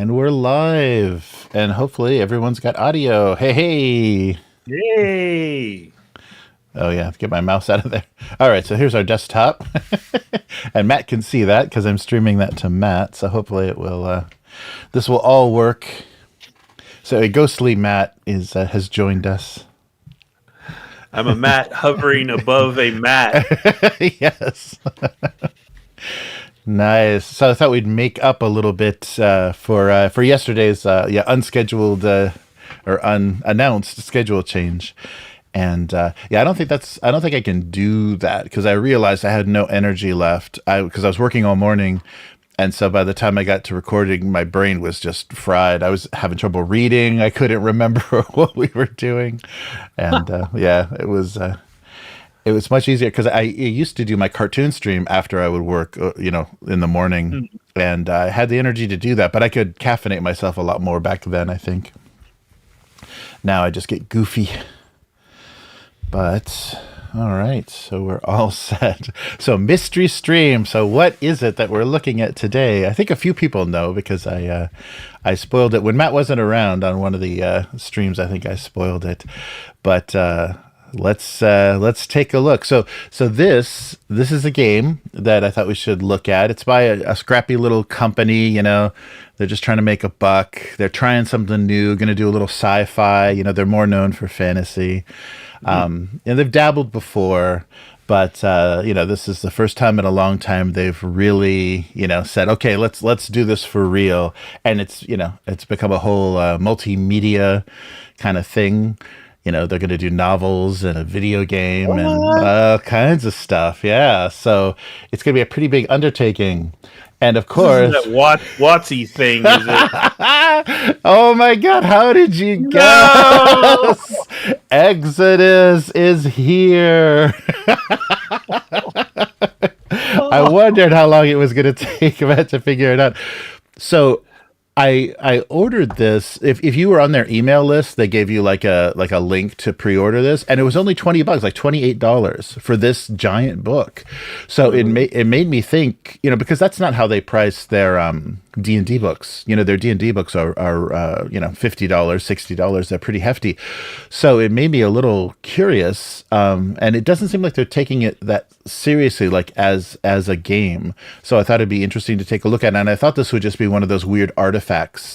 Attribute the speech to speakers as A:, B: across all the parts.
A: And we're live. And hopefully everyone's got audio. Hey, hey.
B: Yay.
A: Oh, yeah. Get my mouse out of there. All right. So here's our desktop. And Matt can see that because I'm streaming that to Matt. So hopefully it will, this will all work. So a ghostly Matt has joined us.
B: I'm a mat hovering above a mat.
A: Yes. Nice. So I thought we'd make up a little bit for yesterday's unscheduled or unannounced schedule change. And I don't think I can do that because I realized I had no energy left. Because I was working all morning, and so by the time I got to recording, my brain was just fried. I was having trouble reading. I couldn't remember what we were doing, and it was much easier because I used to do my cartoon stream after I would work, in the morning, and I had the energy to do that. But I could caffeinate myself a lot more back then, I think. Now I just get goofy. But all right, so we're all set. So mystery stream. So what is it that we're looking at today? I think a few people know because I spoiled it when Matt wasn't around on one of the streams. I think I spoiled it, but let's take a look. So this is a game that I thought we should look at. It's by a scrappy little company. They're just trying to make a buck. They're trying something new. Going to do a little sci-fi. They're more known for fantasy. And they've dabbled before, but this is the first time in a long time they've really said, okay, let's do this for real. And it's become a whole multimedia kind of thing. They're going to do novels and a video game and all kinds of stuff. Yeah, so it's going to be a pretty big undertaking. And of course,
B: that Watsy thing, is it?
A: Oh my God! How did you guess? No! Exodus is here. I wondered how long it was going to take Matt to figure it out. So I ordered this. If you were on their email list, they gave you like a link to pre-order this, and it was only $20, like $28 for this giant book. So it made me think, because that's not how they price their D&D books. Their D&D books are $50, $60. They're pretty hefty. So it made me a little curious, and it doesn't seem like they're taking it that seriously, like as a game. So I thought it'd be interesting to take a look at, and I thought this would just be one of those weird artifacts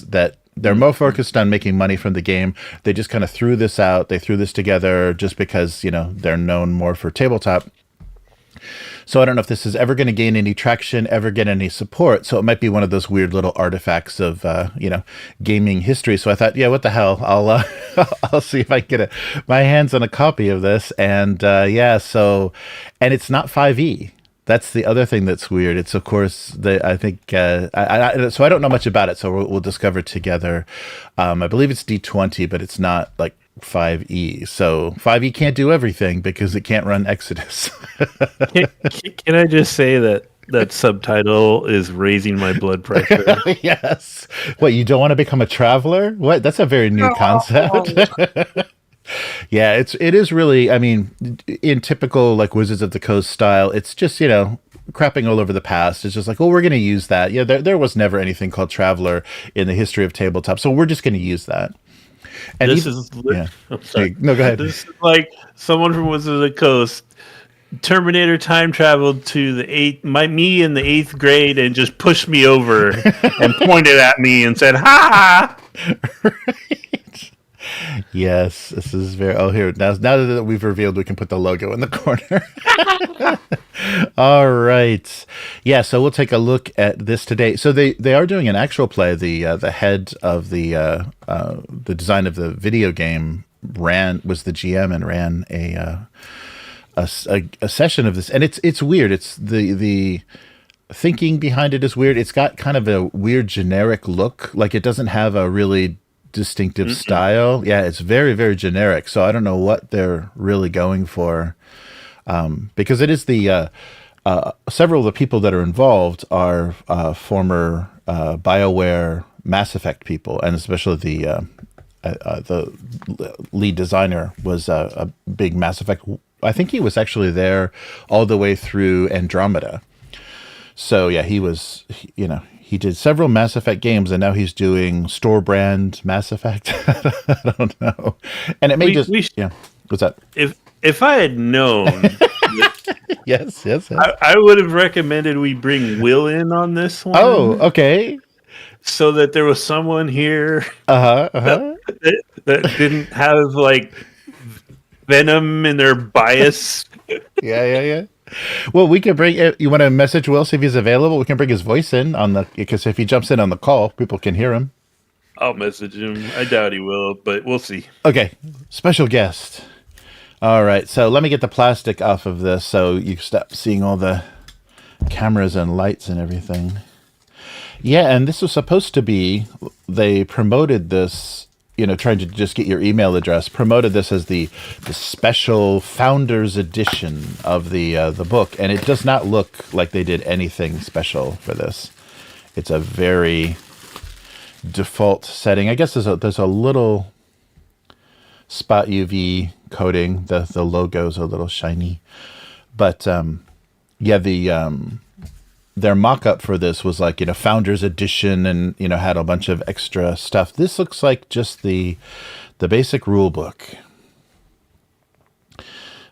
A: that they're more focused on making money from the game. They just kind of threw this out. They threw this together just because they're known more for tabletop. So I don't know if this is ever going to gain any traction, ever get any support. So it might be one of those weird little artifacts of, gaming history. So I thought, what the hell? I'll see if I can get my hands on a copy of this. And and it's not 5e. That's the other thing that's weird. It's, of course, so I don't know much about it. So we'll discover together. I believe it's D20, but it's not like 5e. So 5e can't do everything because it can't run Exodus.
B: Can I just say that subtitle is raising my blood pressure?
A: Yes. What, you don't want to become a traveler? What? That's a very new concept. Yeah, it is really, in typical like Wizards of the Coast style, it's just, crapping all over the past. It's just like, we're going to use that. Yeah, there was never anything called Traveler in the history of tabletop, so we're just going to use that. And
B: this is I'm sorry.
A: No, go ahead.
B: This is like someone from Wizards of the Coast. Terminator time traveled to me in the 8th grade and just pushed me over and pointed at me and said, "Ha!"
A: Right. Yes, this is very. Oh, here now that we've revealed, we can put the logo in the corner. All right, yeah. So we'll take a look at this today. So they are doing an actual play. The head of the design of the video game was the GM and ran a session of this, and it's weird. It's the thinking behind it is weird. It's got kind of a weird generic look. Like it doesn't have a really distinctive style. Yeah, it's very, very generic. So I don't know what they're really going for, because it is the several of the people that are involved are former BioWare Mass Effect people, and especially the lead designer was a big Mass Effect. I think he was actually there all the way through Andromeda. So yeah, he was, he did several Mass Effect games, and now he's doing store brand Mass Effect. I don't know. And it may yeah. What's that?
B: If I had known,
A: yes.
B: I would have recommended we bring Will in on this one.
A: Oh, okay.
B: So that there was someone here that didn't have like venom in their bias.
A: Yeah. Well, we can bring. You want to message Will, see if he's available? We can bring his voice in because if he jumps in on the call, people can hear him.
B: I'll message him. I doubt he will, but we'll see.
A: Okay, special guest. All right, so let me get the plastic off of this so you stop seeing all the cameras and lights and everything. Yeah, and this was supposed to be. They promoted this. Trying to just get your email address, promoted this as the special Founders Edition of the book, and it does not look like they did anything special for this. It's a very default setting. I guess there's a little spot UV coating. The logo's a little shiny, but their mock-up for this was like, Founders Edition and, had a bunch of extra stuff. This looks like just the basic rule book.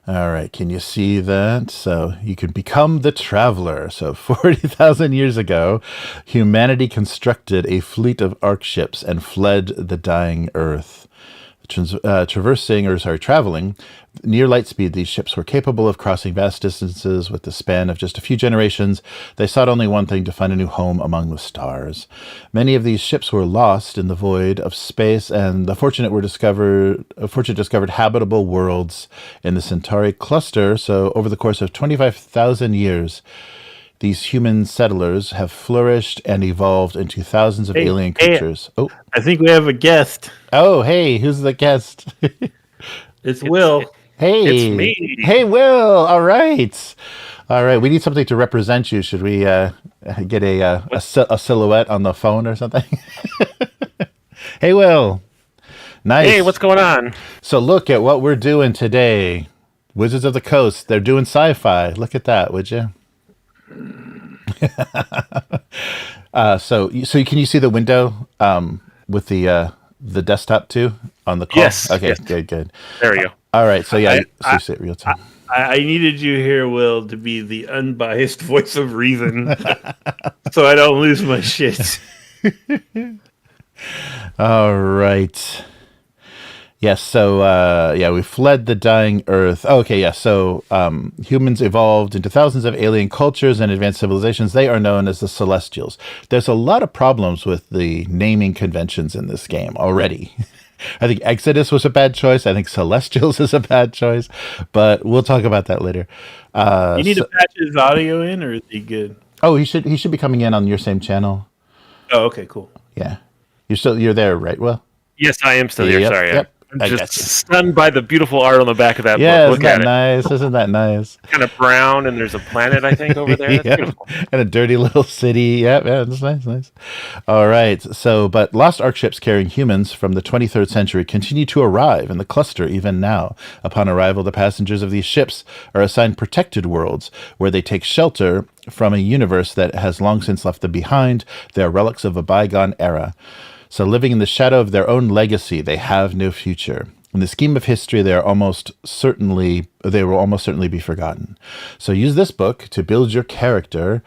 A: All right, can you see that? So you can become the traveler. So 40,000 years ago, humanity constructed a fleet of arc ships and fled the dying Earth. Traveling near light speed, these ships were capable of crossing vast distances with the span of just a few generations. They sought only one thing: to find a new home among the stars. Many of these ships were lost in the void of space, and the fortunate discovered habitable worlds in the Centauri cluster. So over the course of 25,000 years, these human settlers have flourished and evolved into thousands of alien creatures.
B: Oh, I think we have a guest.
A: Oh, hey, who's the guest?
B: It's Will.
A: Hey,
B: it's me.
A: Hey, Will. All right. We need something to represent you. Should we get a silhouette on the phone or something? Hey, Will. Nice.
C: Hey, what's going on? So
A: look at what we're doing today. Wizards of the Coast. They're doing sci-fi. Look at that, would you? So can you see the window with the desktop too on the call?
C: Yes.
A: Okay.
C: Yes.
A: Good.
C: There we go.
A: All right. So yeah, you see it real time.
B: I needed you here, Will, to be the unbiased voice of reason, so I don't lose my shit.
A: All right. Yes, so we fled the dying Earth. Okay, yeah, so humans evolved into thousands of alien cultures and advanced civilizations. They are known as the Celestials. There's a lot of problems with the naming conventions in this game already. I think Exodus was a bad choice. I think Celestials is a bad choice, but we'll talk about that later.
B: You need to patch his audio in, or is he good?
A: Oh, he should be coming in on your same channel.
B: Oh, okay, cool.
A: Yeah, you're there, right? Will?
C: Yes, I am still here.
A: Yep,
C: Sorry.
A: Yep.
C: I'm just stunned by the beautiful art on the back of that
A: book.
C: Look at it.
A: Nice. Isn't that nice?
C: Kind of brown, and there's a planet, I think, over there. That's beautiful.
A: And a dirty little city. Yeah, that's nice. All right. So, but lost arc ships carrying humans from the 23rd century continue to arrive in the cluster even now. Upon arrival, the passengers of these ships are assigned protected worlds where they take shelter from a universe that has long since left them behind. They are relics of a bygone era. So living in the shadow of their own legacy, they have no future. In the scheme of history, they will almost certainly be forgotten. So use this book to build your character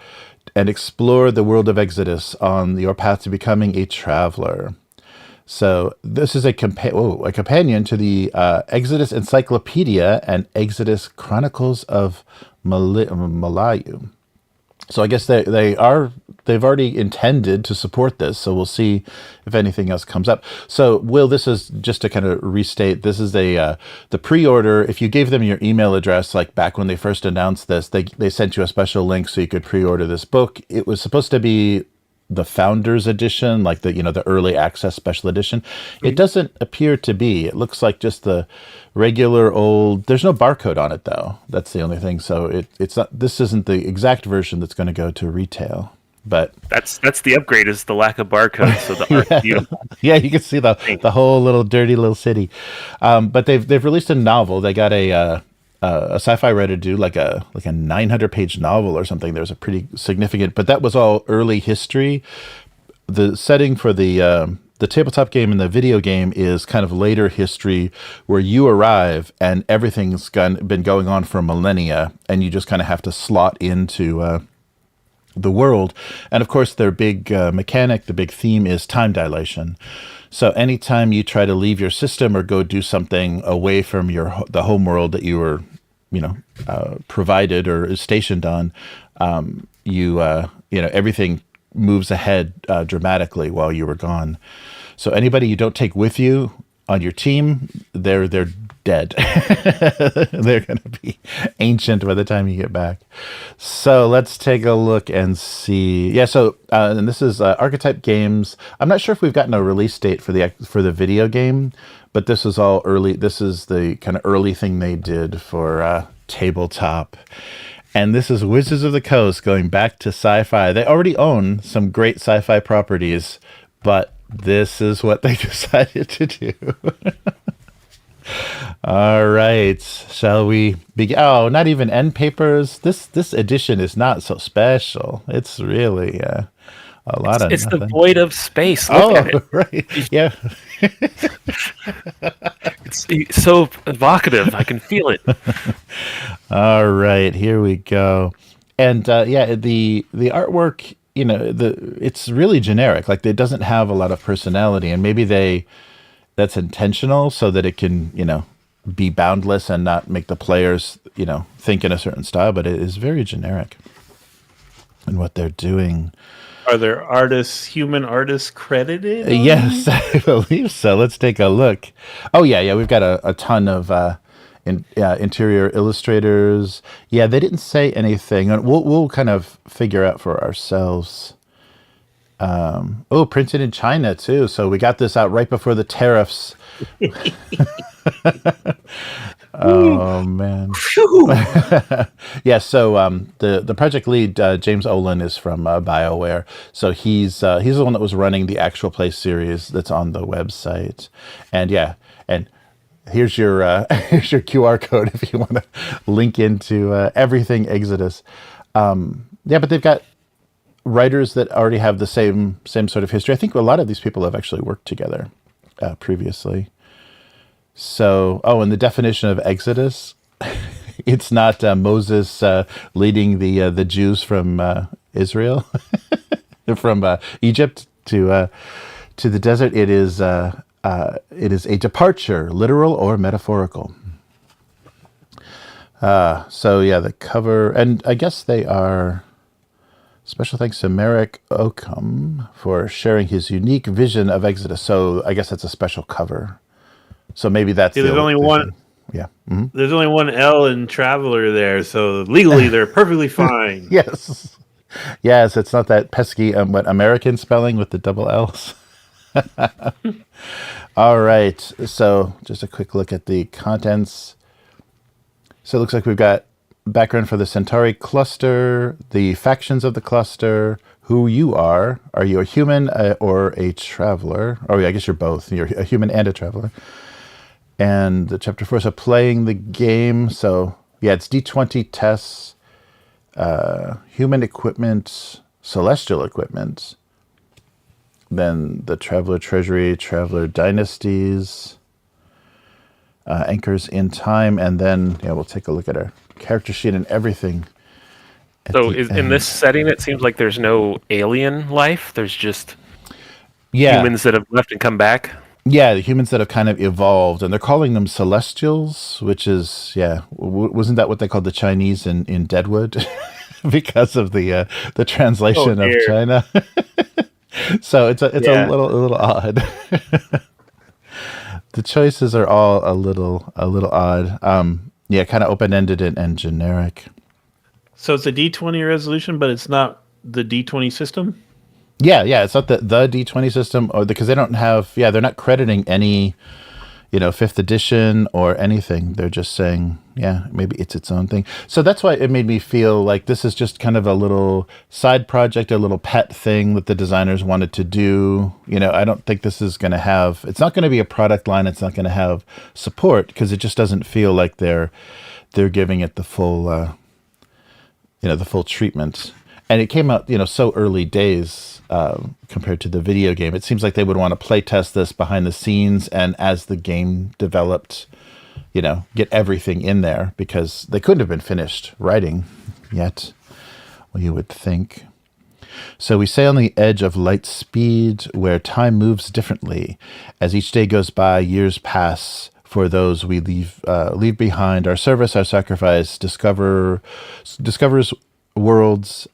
A: and explore the world of Exodus on your path to becoming a traveler. So this is a companion to the Exodus Encyclopedia and Exodus Chronicles of Malayu. So I guess they've already intended to support this, so we'll see if anything else comes up. So Will, this is just to kind of restate, this is the pre-order. If you gave them your email address, like back when they first announced this, they sent you a special link so you could pre-order this book. It was supposed to be the Founders Edition, like the early access special edition. It doesn't appear to be. It looks like just the regular old. There's no barcode on it though. That's the only thing. So it's not. This isn't the exact version that's going to go to retail. But
C: that's the upgrade, is the lack of barcode. So the art's beautiful.
A: Yeah, you can see the whole little dirty little city. But they've released a novel. They got a a sci-fi writer do like a 900-page novel or something. There's a pretty significant, but that was all early history. The setting for the tabletop game and the video game is kind of later history, where you arrive and everything's been going on for millennia, and you just kind of have to slot into the world. And of course, their big mechanic, the big theme is time dilation. So anytime you try to leave your system or go do something away from the home world that you were, provided or stationed on, everything moves ahead dramatically while you were gone. So anybody you don't take with you on your team, they're dead. They're going to be ancient by the time you get back. So let's take a look and see. Yeah, so and this is Archetype Games. I'm not sure if we've gotten a release date for the video game, but this is all early. This is the kind of early thing they did for tabletop. And this is Wizards of the Coast going back to sci-fi. They already own some great sci-fi properties, but this is what they decided to do. All right, shall we begin? Oh, not even end papers. This edition is not so special. It's really a lot of.
C: It's
A: nothing.
C: the void of space. Look at it.
A: Right. Yeah.
C: It's so evocative. I can feel it.
A: All right, here we go. And the artwork, it's really generic. Like, it doesn't have a lot of personality, and maybe that's intentional so that it can, be boundless and not make the players, think in a certain style, but it is very generic in what they're doing.
B: Are there human artists credited?
A: Yes, I believe so. Let's take a look. Oh, yeah. We've got a ton of interior illustrators. Yeah, they didn't say anything. We'll kind of figure out for ourselves. Printed in China too. So we got this out right before the tariffs. Oh man. Yeah. So the project lead, James Ohlen, is from BioWare. So he's the one that was running the Actual Play series that's on the website. And here's your QR code if you want to link into everything Exodus. But they've got writers that already have the same sort of history. I think a lot of these people have actually worked together previously. So, and the definition of Exodus, it's not Moses leading the Jews from Israel, from Egypt to the desert. It is a departure, literal or metaphorical. The cover, and I guess they are. Special thanks to Merrick Oakham for sharing his unique vision of Exodus. So I guess that's a special cover. So maybe that's
B: there's only one.
A: Yeah. Mm-hmm.
B: There's only one L in Traveler there, so legally they're perfectly fine.
A: Yes. It's not that pesky American spelling with the double L's. All right. So just a quick look at the contents. So it looks like we've got background for the Centauri cluster, the factions of the cluster, who you are. Are you a human or a traveler? Oh, yeah, I guess you're both. You're a human and a traveler. And the chapter 4, so playing the game. So, yeah, it's D20 tests, human equipment, celestial equipment. Then the Traveler Treasury, Traveler Dynasties, Anchors in Time, and then we'll take a look at our character sheet and everything.
C: So in this setting, it seems like there's no alien life. There's just humans that have left and come back.
A: Yeah, the humans that have kind of evolved, and they're calling them Celestials, which is, wasn't that what they called the Chinese in Deadwood? Because of the translation of China. So it's a little odd. The choices are all a little odd. Kind of open-ended and generic.
B: So it's a D20 resolution, but it's not the D20 system?
A: Yeah, it's not the D20 system, or because they don't have, they're not crediting any, 5th edition or anything. They're just saying, maybe it's its own thing. So that's why it made me feel like this is just kind of a little side project, a little pet thing that the designers wanted to do. I don't think this is going to have, it's not going to be a product line. It's not going to have support because it just doesn't feel like they're they're giving it the full, the full treatment. And it came out, so early days compared to the video game. It seems like they would want to play test this behind the scenes, and as the game developed, get everything in there, because they couldn't have been finished writing yet, well, you would think. So we sail on the edge of light speed, where time moves differently. As each day goes by, years pass. For those we leave behind, our service, our sacrifice, discoverers of worlds,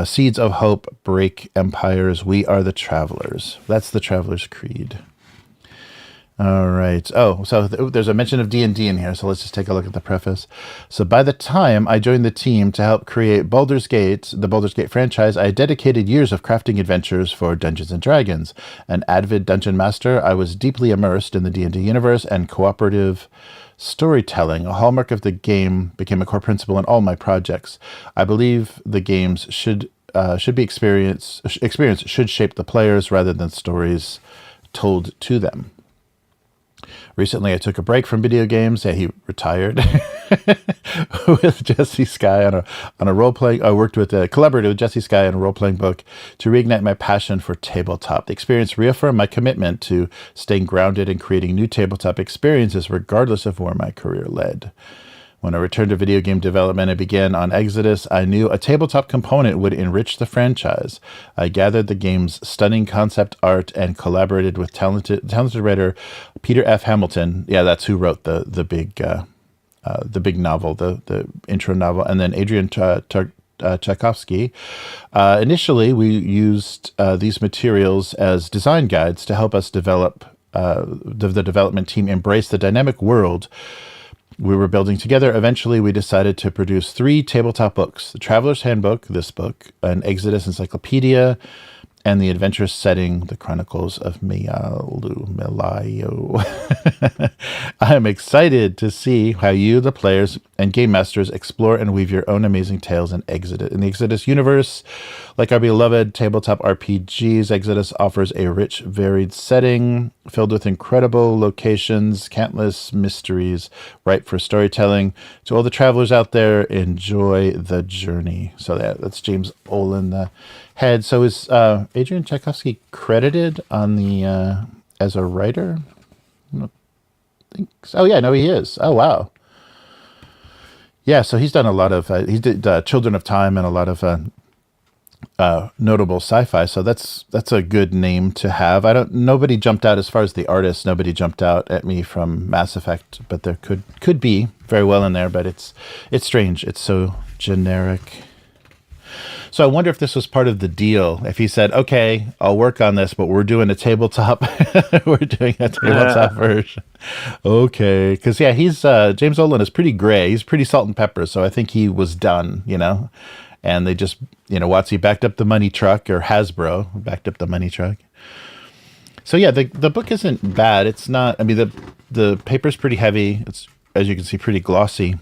A: seeds of hope, break empires. We are the travelers. That's the Traveler's Creed. All right. Oh, so there's a mention of D&D in here, so let's just take a look at the preface. So by the time I joined the team to help create the Baldur's Gate franchise, I dedicated years of crafting adventures for Dungeons & Dragons. An avid dungeon master, I was deeply immersed in the D&D universe, and cooperative storytelling, a hallmark of the game, became a core principle in all my projects. I believe the games should be experience should shape the players rather than stories told to them. Recently, I took a break from video games. Yeah, he retired with Jesse Sky on a role playing. I collaborated with Jesse Sky on a role playing book to reignite my passion for tabletop. The experience reaffirmed my commitment to staying grounded and creating new tabletop experiences, regardless of where my career led. When I returned to video game development and began on Exodus, I knew a tabletop component would enrich the franchise. I gathered the game's stunning concept art and collaborated with talented writer Peter F. Hamilton. Yeah, that's who wrote the big novel, the intro novel, and then Adrian Tchaikovsky. Initially, we used these materials as design guides to help us develop the development team embrace the dynamic world we were building together. Eventually, we decided to produce 3 tabletop books: The Traveler's Handbook, this book, an Exodus Encyclopedia, and the adventurous setting, The Chronicles of Milayo. I am excited to see how you, the players and game masters, explore and weave your own amazing tales in the Exodus universe. Like our beloved tabletop RPGs, Exodus offers a rich, varied setting filled with incredible locations, countless mysteries, ripe for storytelling. To all the travelers out there, enjoy the journey. So that's James Ohlen, the head. So is Adrian Tchaikovsky credited on the as a writer? I don't think so. Oh yeah, no, he is. Oh wow. Yeah, so he's done a lot of he did Children of Time and a lot of notable sci-fi. So that's a good name to have. Nobody jumped out as far as the artist. Nobody jumped out at me from Mass Effect, but there could be very well in there. But it's strange. It's so generic. So I wonder if this was part of the deal. If he said, "Okay, I'll work on this, but we're doing a tabletop. We're doing a tabletop version." Okay, because yeah, he's James Ohlen is pretty gray. He's pretty salt and pepper. So I think he was done, and they just, WotC backed up the money truck, or Hasbro backed up the money truck. So yeah, the book isn't bad. It's not. I mean, the paper's pretty heavy. It's, as you can see, pretty glossy.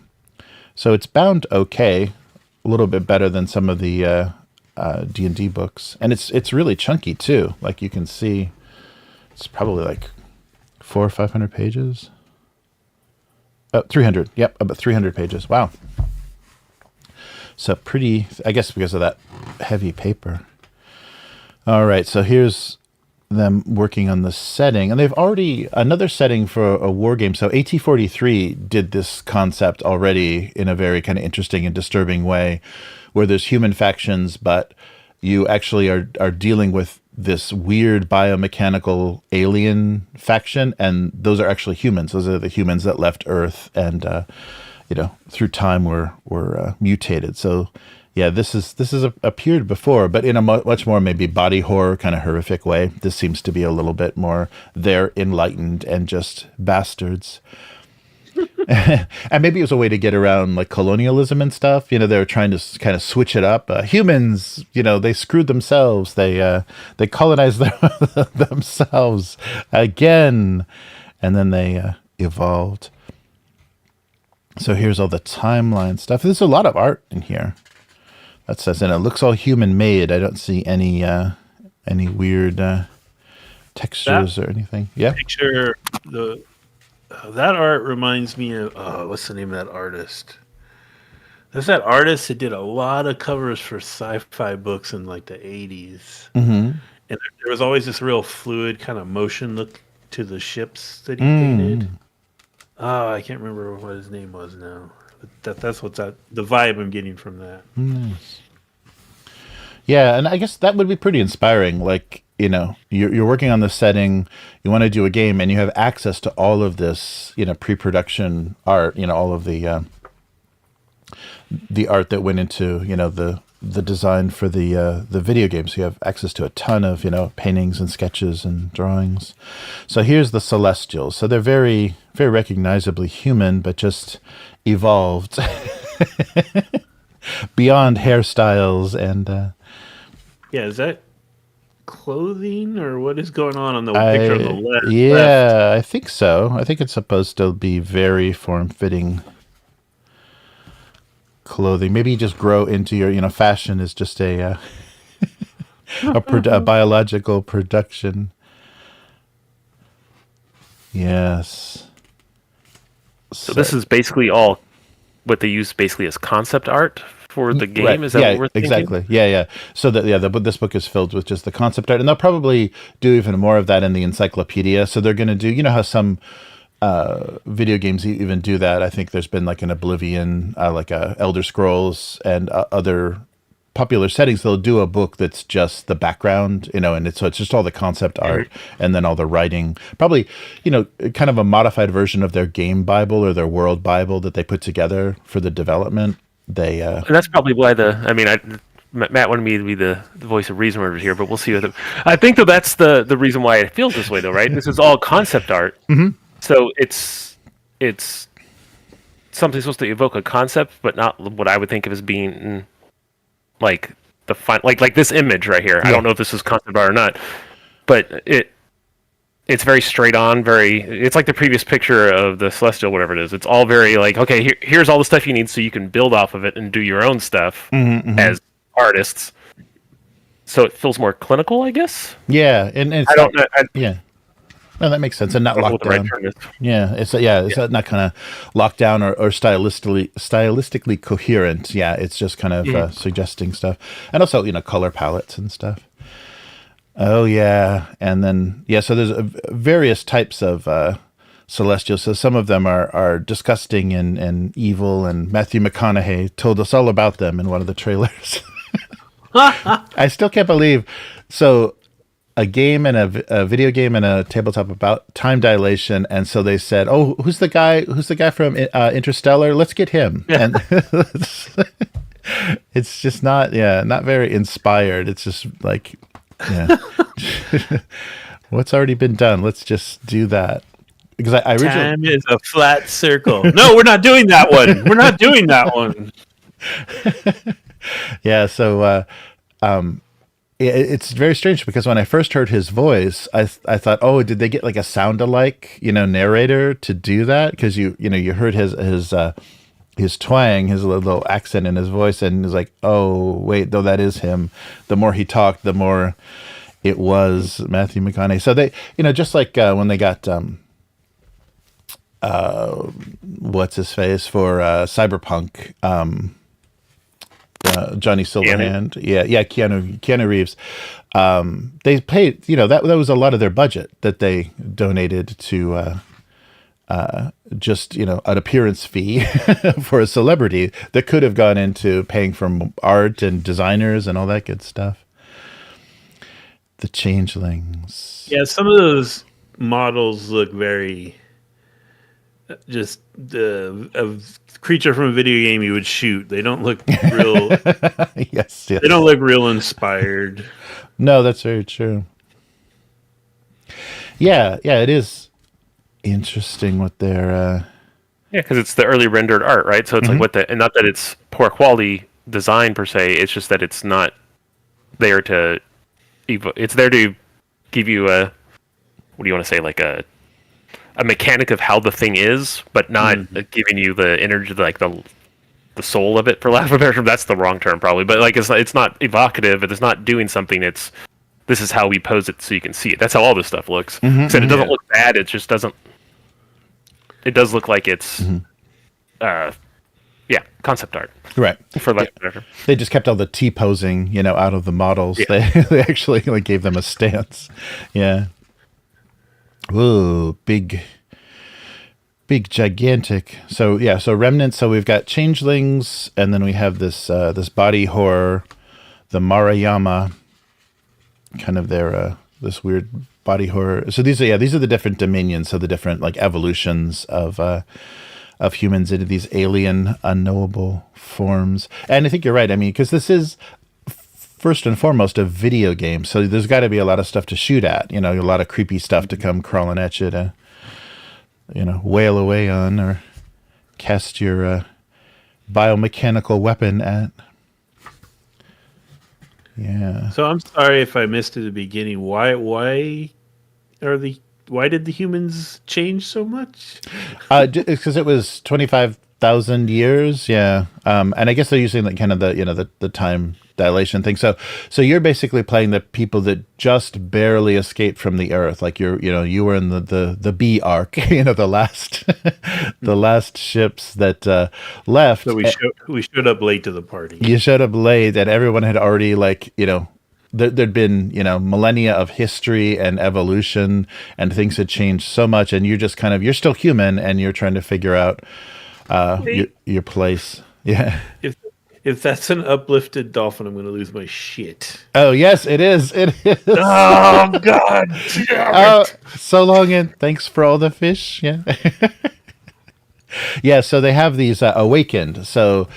A: So it's bound okay. A little bit better than some of the D&D books, and it's really chunky too. Like you can see, it's probably like 400 or 500 pages. 300. Yep, about 300 pages. Wow. So pretty, I guess, because of that heavy paper. All right, so here's them working on the setting, and they've already another setting for a war game. So AT-43 did this concept already in a very kind of interesting and disturbing way, where there's human factions, but you actually are dealing with this weird biomechanical alien faction, and those are actually humans. Those are the humans that left Earth and through time were mutated. So yeah, this has appeared before, but in a much more maybe body horror kind of horrific way. This seems to be a little bit more they're enlightened and just bastards. And maybe it was a way to get around like colonialism and stuff. They were trying to kind of switch it up. Humans, they screwed themselves. They colonized themselves again, and then they evolved. So here's all the timeline stuff. There's a lot of art in here. That says, and it looks all human made. I don't see any weird textures or anything. Yeah.
B: Picture the That art reminds me of what's the name of that artist? There's that artist that did a lot of covers for sci-fi books in like the 80s.
A: Mm-hmm.
B: And there was always this real fluid kind of motion look to the ships that he painted. Oh, I can't remember what his name was now. But that's the vibe I'm getting from that.
A: Nice. Yeah, and I guess that would be pretty inspiring. Like, you're working on this setting, you want to do a game, and you have access to all of this, pre-production art, all of the art that went into, the design for the video game. So you have access to a ton of, paintings and sketches and drawings. So here's the Celestials. So they're very, very recognizably human, but just evolved beyond hairstyles and.
B: Yeah, is that clothing or what is going on the picture on the left?
A: Yeah, I think so. I think it's supposed to be very form-fitting clothing. Maybe you just grow into your, fashion is just a biological production. Yes.
C: So this is basically all what they use basically as concept art for the game.
A: Right.
C: Is that what we're thinking?
A: Exactly. Yeah. So this book is filled with just the concept art, and they'll probably do even more of that in the encyclopedia. So they're going to do, how some video games even do that. I think there's been like an Oblivion, like Elder Scrolls, and other popular settings. They'll do a book that's just the background, and it's just all the concept art and then all the writing. Probably, kind of a modified version of their game Bible or their world Bible that they put together for the development. And
C: that's probably why Matt wanted me to be the voice of reason over here, but we'll see. I think that's the reason why it feels this way, though, right? This is all concept art.
A: Mm-hmm.
C: So it's something supposed to evoke a concept, but not what I would think of as being like the like this image right here. Yeah. I don't know if this is concept art or not, but it's very straight on. It's like the previous picture of the Celestial, whatever it is. It's all very like, okay, here's all the stuff you need, so you can build off of it and do your own stuff as artists. So it feels more clinical, I guess.
A: Yeah, and it's yeah. No, that makes sense, and not locked down. It's not kind of locked down or stylistically coherent. Yeah, it's just kind of suggesting stuff, and also color palettes and stuff. Oh yeah, and then so there's various types of celestials. So some of them are disgusting and evil, and Matthew McConaughey told us all about them in one of the trailers. I still can't believe so. A game and a video game and a tabletop about time dilation, and so they said, "Oh, who's the guy from Interstellar? Let's get him." Yeah. And it's just not very inspired. It's just like, what's already been done? Let's just do that. Because I originally
B: time is a flat circle. No, we're not doing that one. We're not doing that one.
A: Yeah. So. It's very strange because when I first heard his voice, I thought, oh, did they get like a sound-alike, narrator to do that? Because you heard his twang, his little accent in his voice, and it was like, oh, wait, though that is him. The more he talked, the more it was Matthew McConaughey. So they, just like when they got what's his face for Cyberpunk. Johnny Silverhand, Keanu Reeves. They paid, that was a lot of their budget that they donated to just an appearance fee for a celebrity that could have gone into paying for art and designers and all that good stuff. The Changelings.
B: Yeah, some of those models look very just a creature from a video game you would shoot. They don't look real.
A: Yes.
B: They don't look real inspired.
A: No, that's very true. Yeah, it is interesting what they're.
C: Yeah, because it's the early rendered art, right? So it's like and not that it's poor quality design per se. It's just that it's not there to. It's there to give you a. What do you want to say? Like a mechanic of how the thing is, but not giving you the energy, like the soul of it, for lack of a better term. That's the wrong term, probably. But like, it's not evocative. It's not doing something. This is how we pose it so you can see it. That's how all this stuff looks. So it doesn't look bad. It just doesn't. it does look like it's concept art,
A: Right.
C: for lack of better.
A: They just kept all the T-posing, out of the models.
C: Yeah.
A: They actually gave them a stance. Yeah. Whoa, big, gigantic. So remnants. So we've got changelings, and then we have this body horror, the Marayama, kind of their this weird body horror. So these are the different dominions. So the different evolutions of humans into these alien, unknowable forms. And I think you're right. I mean, because this is first and foremost a video game, so there's got to be a lot of stuff to shoot at. A lot of creepy stuff to come crawling at you to, wail away on or cast your biomechanical weapon at. Yeah.
B: So I'm sorry if I missed at the beginning. Why did the humans change so much?
A: It's because it was 25,000 years. Yeah. And I guess they're using the time dilation thing. So you're basically playing the people that just barely escaped from the Earth. Like you were in the B arc, the last the last ships that left.
B: So we showed up late to the party.
A: You showed up late, and everyone had already there'd been millennia of history and evolution, and things had changed so much, and you're just you're still human, and you're trying to figure out your place. Yeah.
B: If that's an uplifted dolphin, I'm going to lose my shit.
A: Oh yes, it is. It is.
B: Oh God! Damn it.
A: So long, and thanks for all the fish. Yeah. Yeah. So they have these awakened. So.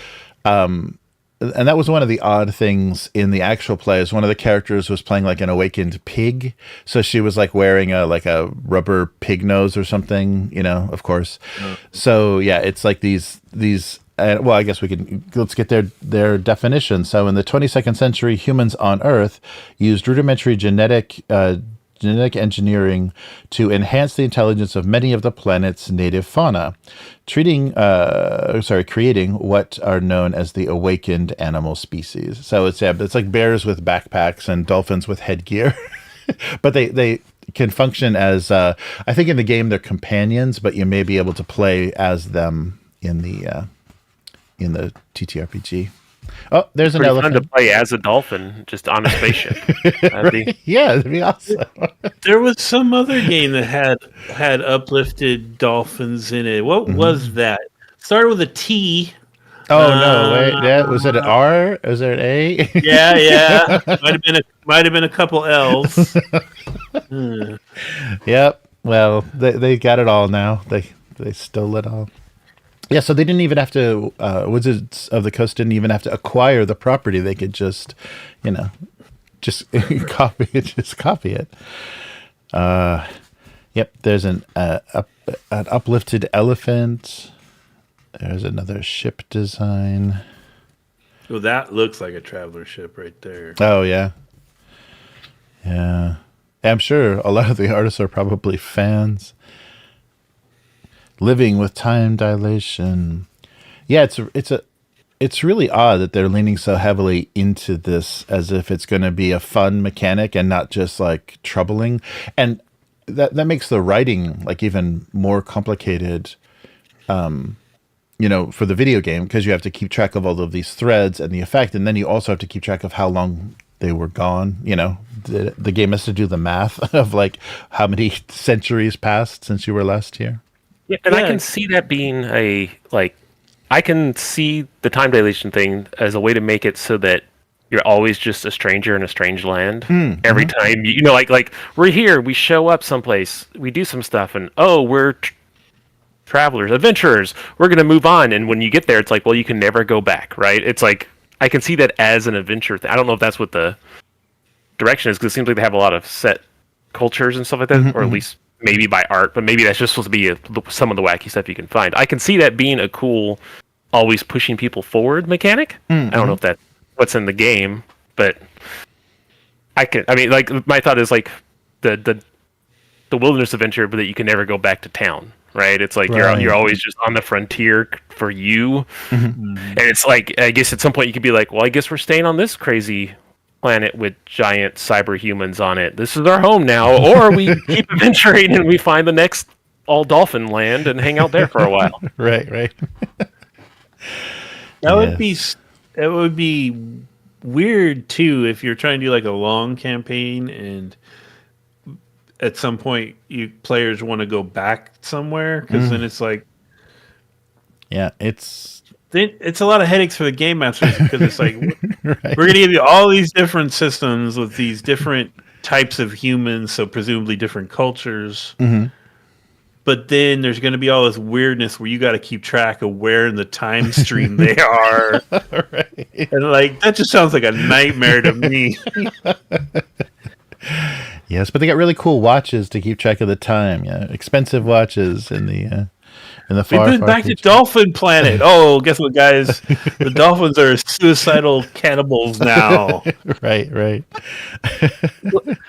A: And that was one of the odd things in the actual play. Is one of the characters was playing like an awakened pig, so she was wearing a rubber pig nose or something, of course. So yeah, it's like these. Well, I guess let's get their definition. So in the 22nd century, humans on Earth used rudimentary genetic engineering to enhance the intelligence of many of the planet's native fauna, creating what are known as the awakened animal species. So it's like bears with backpacks and dolphins with headgear, but they can function as I think in the game they're companions, but you may be able to play as them in the TTRPG. Oh, there's an elephant.
C: Fun to play as a dolphin, just on a spaceship.
A: Yeah, that'd be awesome.
B: There was some other game that had uplifted dolphins in it. What was that? Started with a T.
A: Oh no! Wait, yeah, was it an R? Was it an A?
B: Yeah. Might have been a couple L's.
A: Yep. Well, they got it all now. They stole it all. Yeah, so they didn't even have to. Wizards of the Coast didn't even have to acquire the property. They could just copy it. Just copy it. Yep. There's an uplifted elephant. There's another ship design.
B: Well, that looks like a traveler ship right there.
A: Oh yeah. Yeah. I'm sure a lot of the artists are probably fans. Living with time dilation. Yeah, it's really odd that they're leaning so heavily into this as if it's going to be a fun mechanic and not just troubling. And that makes the writing even more complicated for the video game, because you have to keep track of all of these threads and the effect, and then you also have to keep track of how long they were gone. The game has to do the math of how many centuries passed since you were last here.
C: Yeah, and I can see that being I can see the time dilation thing as a way to make it so that you're always just a stranger in a strange land. Every time, we're here, we show up someplace, we do some stuff, and we're travelers, adventurers, we're going to move on. And when you get there, it's well, you can never go back, right? It's I can see that as an adventure thing. I don't know if that's what the direction is, because it seems like they have a lot of set cultures and stuff like that, or at least maybe by art, but maybe that's just supposed to be some of the wacky stuff you can find. I can see that being a cool, always pushing people forward mechanic. I don't know if that's what's in the game, but my thought is the wilderness adventure, but that you can never go back to town, right? It's you're always just on the frontier for you, and it's I guess at some point you could be well, I guess we're staying on this crazy planet with giant cyber humans on it. This is our home now, or we keep adventuring and we find the next all dolphin land and hang out there for a while.
A: Right.
B: That would be it would be weird too if you're trying to do like a long campaign and at some point you players want to go back somewhere because then it's like
A: it's
B: a lot of headaches for the game masters because it's like we're going to give you all these different systems with these different types of humans, so presumably different cultures. But then there's going to be all this weirdness where you got to keep track of where in the time stream they are. And like that just sounds like a nightmare to me.
A: Yes, but they got really cool watches to keep track of the time. Yeah, expensive watches in the far.
B: We've been back to Dolphin Planet. Oh, guess what, guys? The dolphins are suicidal cannibals now.
A: Right.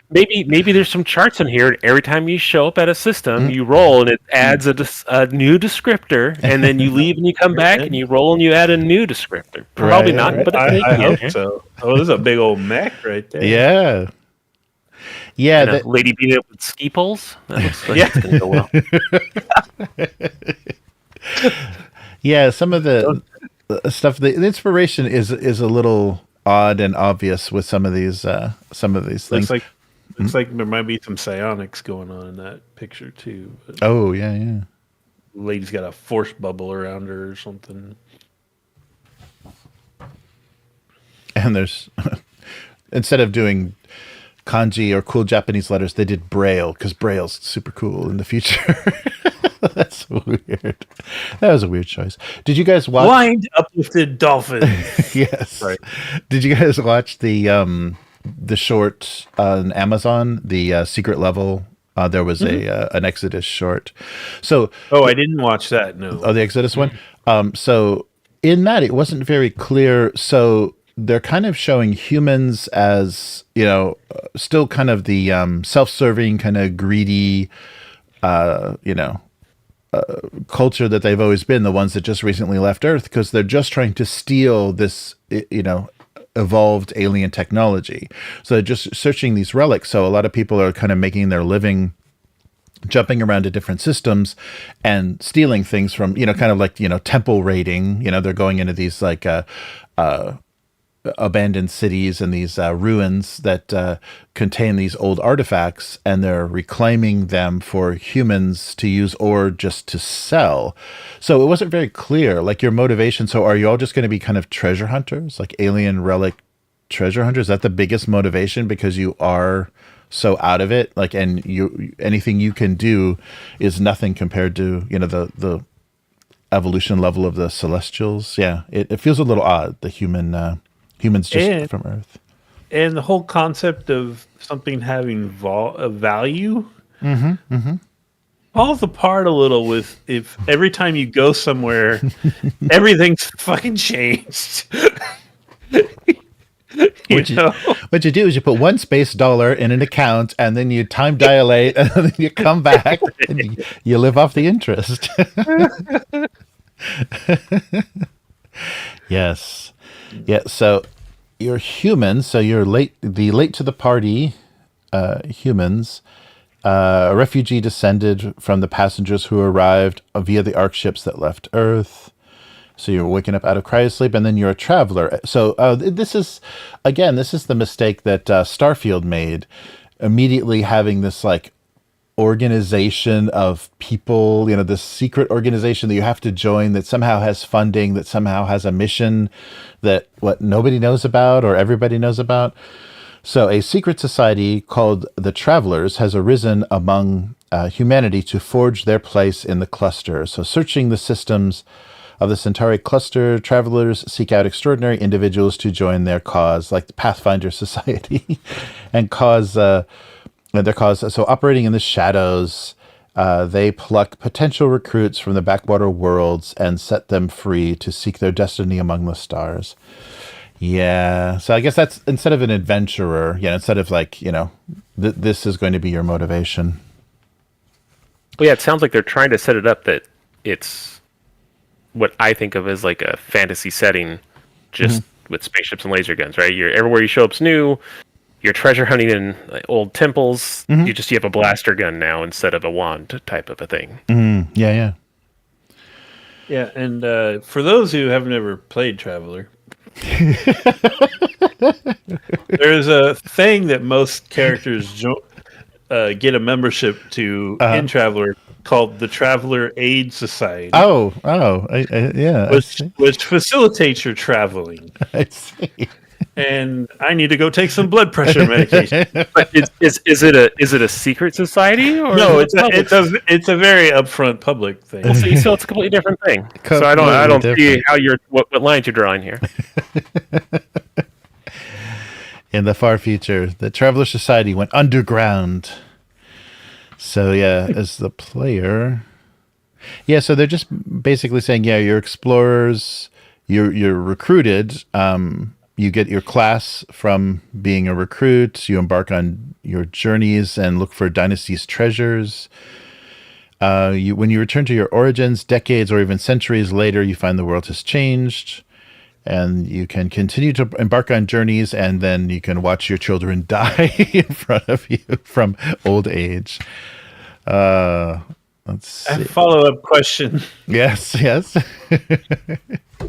C: Maybe there's some charts in here. And every time you show up at a system, you roll and it adds a new descriptor, and then you leave and you come back and you roll and you add a new descriptor. Probably not, but
B: I hope so. Oh, this is a big old mech right there.
A: Yeah.
C: And a lady beat it with ski poles. That looks like it's going to go well.
A: Yeah, some of the stuff. The inspiration is a little odd and obvious with some of these things.
B: Looks like there might be some psionics going on in that picture too. But
A: oh yeah.
B: Lady's got a force bubble around her or something.
A: And there's instead of doing kanji or cool Japanese letters, they did Braille because Braille's super cool in the future. That's weird. That was a weird choice. Did you guys watch
B: Blind Uplifted Dolphins?
A: Yes.
B: Right.
A: Did you guys watch the short on Amazon, the secret level? There was an Exodus short. So
B: I didn't watch that. No.
A: Oh, the Exodus one. So in that, it wasn't very clear. So they're kind of showing humans as, still kind of the self-serving, kind of greedy, culture that they've always been, the ones that just recently left Earth, because they're just trying to steal this, evolved alien technology. So they're just searching these relics. So a lot of people are kind of making their living jumping around to different systems and stealing things from, kind of like, temple raiding. They're going into these like abandoned cities and these ruins that contain these old artifacts, and they're reclaiming them for humans to use or just to sell. So it wasn't very clear, like your motivation. So are you all just going to be kind of treasure hunters, like alien relic treasure hunters? Is that the biggest motivation because you are so out of it? Like, and anything you can do is nothing compared to, the evolution level of the Celestials. Yeah, it feels a little odd, the humans just from Earth.
B: And the whole concept of something having a value falls apart a little with if every time you go somewhere, everything's fucking changed.
A: What you do is you put one space dollar in an account, and then you time dilate, and then you come back, and you live off the interest. Yes. Yeah, so you're human, so you're late to the party humans, a refugee descended from the passengers who arrived via the ark ships that left Earth. So you're waking up out of cryosleep, and then you're a traveler. So this is the mistake that Starfield made, immediately having this like organization of people, this secret organization that you have to join that somehow has funding, that somehow has a mission that nobody knows about or everybody knows about. So a secret society called the Travelers has arisen among humanity to forge their place in the cluster. So searching the systems of the Centauri cluster, travelers seek out extraordinary individuals to join their cause, like the Pathfinder Society, and their cause. So operating in the shadows, they pluck potential recruits from the backwater worlds and set them free to seek their destiny among the stars. Yeah. So I guess that's instead of an adventurer, instead of like, this is going to be your motivation.
C: Well, yeah, it sounds like they're trying to set it up that it's what I think of as like a fantasy setting, just with spaceships and laser guns, right? Everywhere you show up's new. you're treasure hunting in old temples. You have a blaster gun now instead of a wand type of a thing.
A: Yeah.
B: Yeah, and for those who have never played Traveler, there's a thing that most characters get a membership to in Traveler called the Traveler Aid Society.
A: Yeah.
B: Which facilitates your traveling.
A: I see.
B: And I need to go take some blood pressure medication.
C: But is it a secret society? Or
B: No, it's a very upfront public thing.
C: Well, see, so it's a completely different thing. So I don't see how what lines you're drawing here.
A: In the far future, the Traveler Society went underground. So yeah, as the player, so they're just basically saying, you're explorers, you're recruited. You get your class from being a recruit. You embark on your journeys and look for Dynasty's treasures. When you return to your origins, decades or even centuries later, you find the world has changed. And you can continue to embark on journeys, and then you can watch your children die in front of you from old age. Let's see.
B: A follow-up question.
A: Yes.
B: Does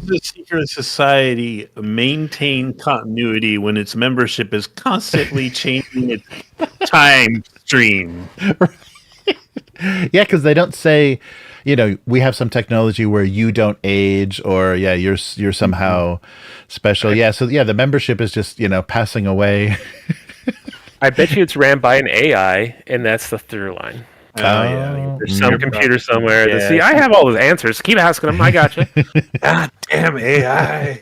B: the secret society maintain continuity when its membership is constantly changing its time stream?
A: Yeah, because they don't say, we have some technology where you don't age, or you're somehow special. Yeah, so the membership is just passing away.
C: I bet you it's ran by an AI, and that's the through line. There's some computer somewhere that see, I have all those answers. Keep asking them. I got you.
B: God damn AI.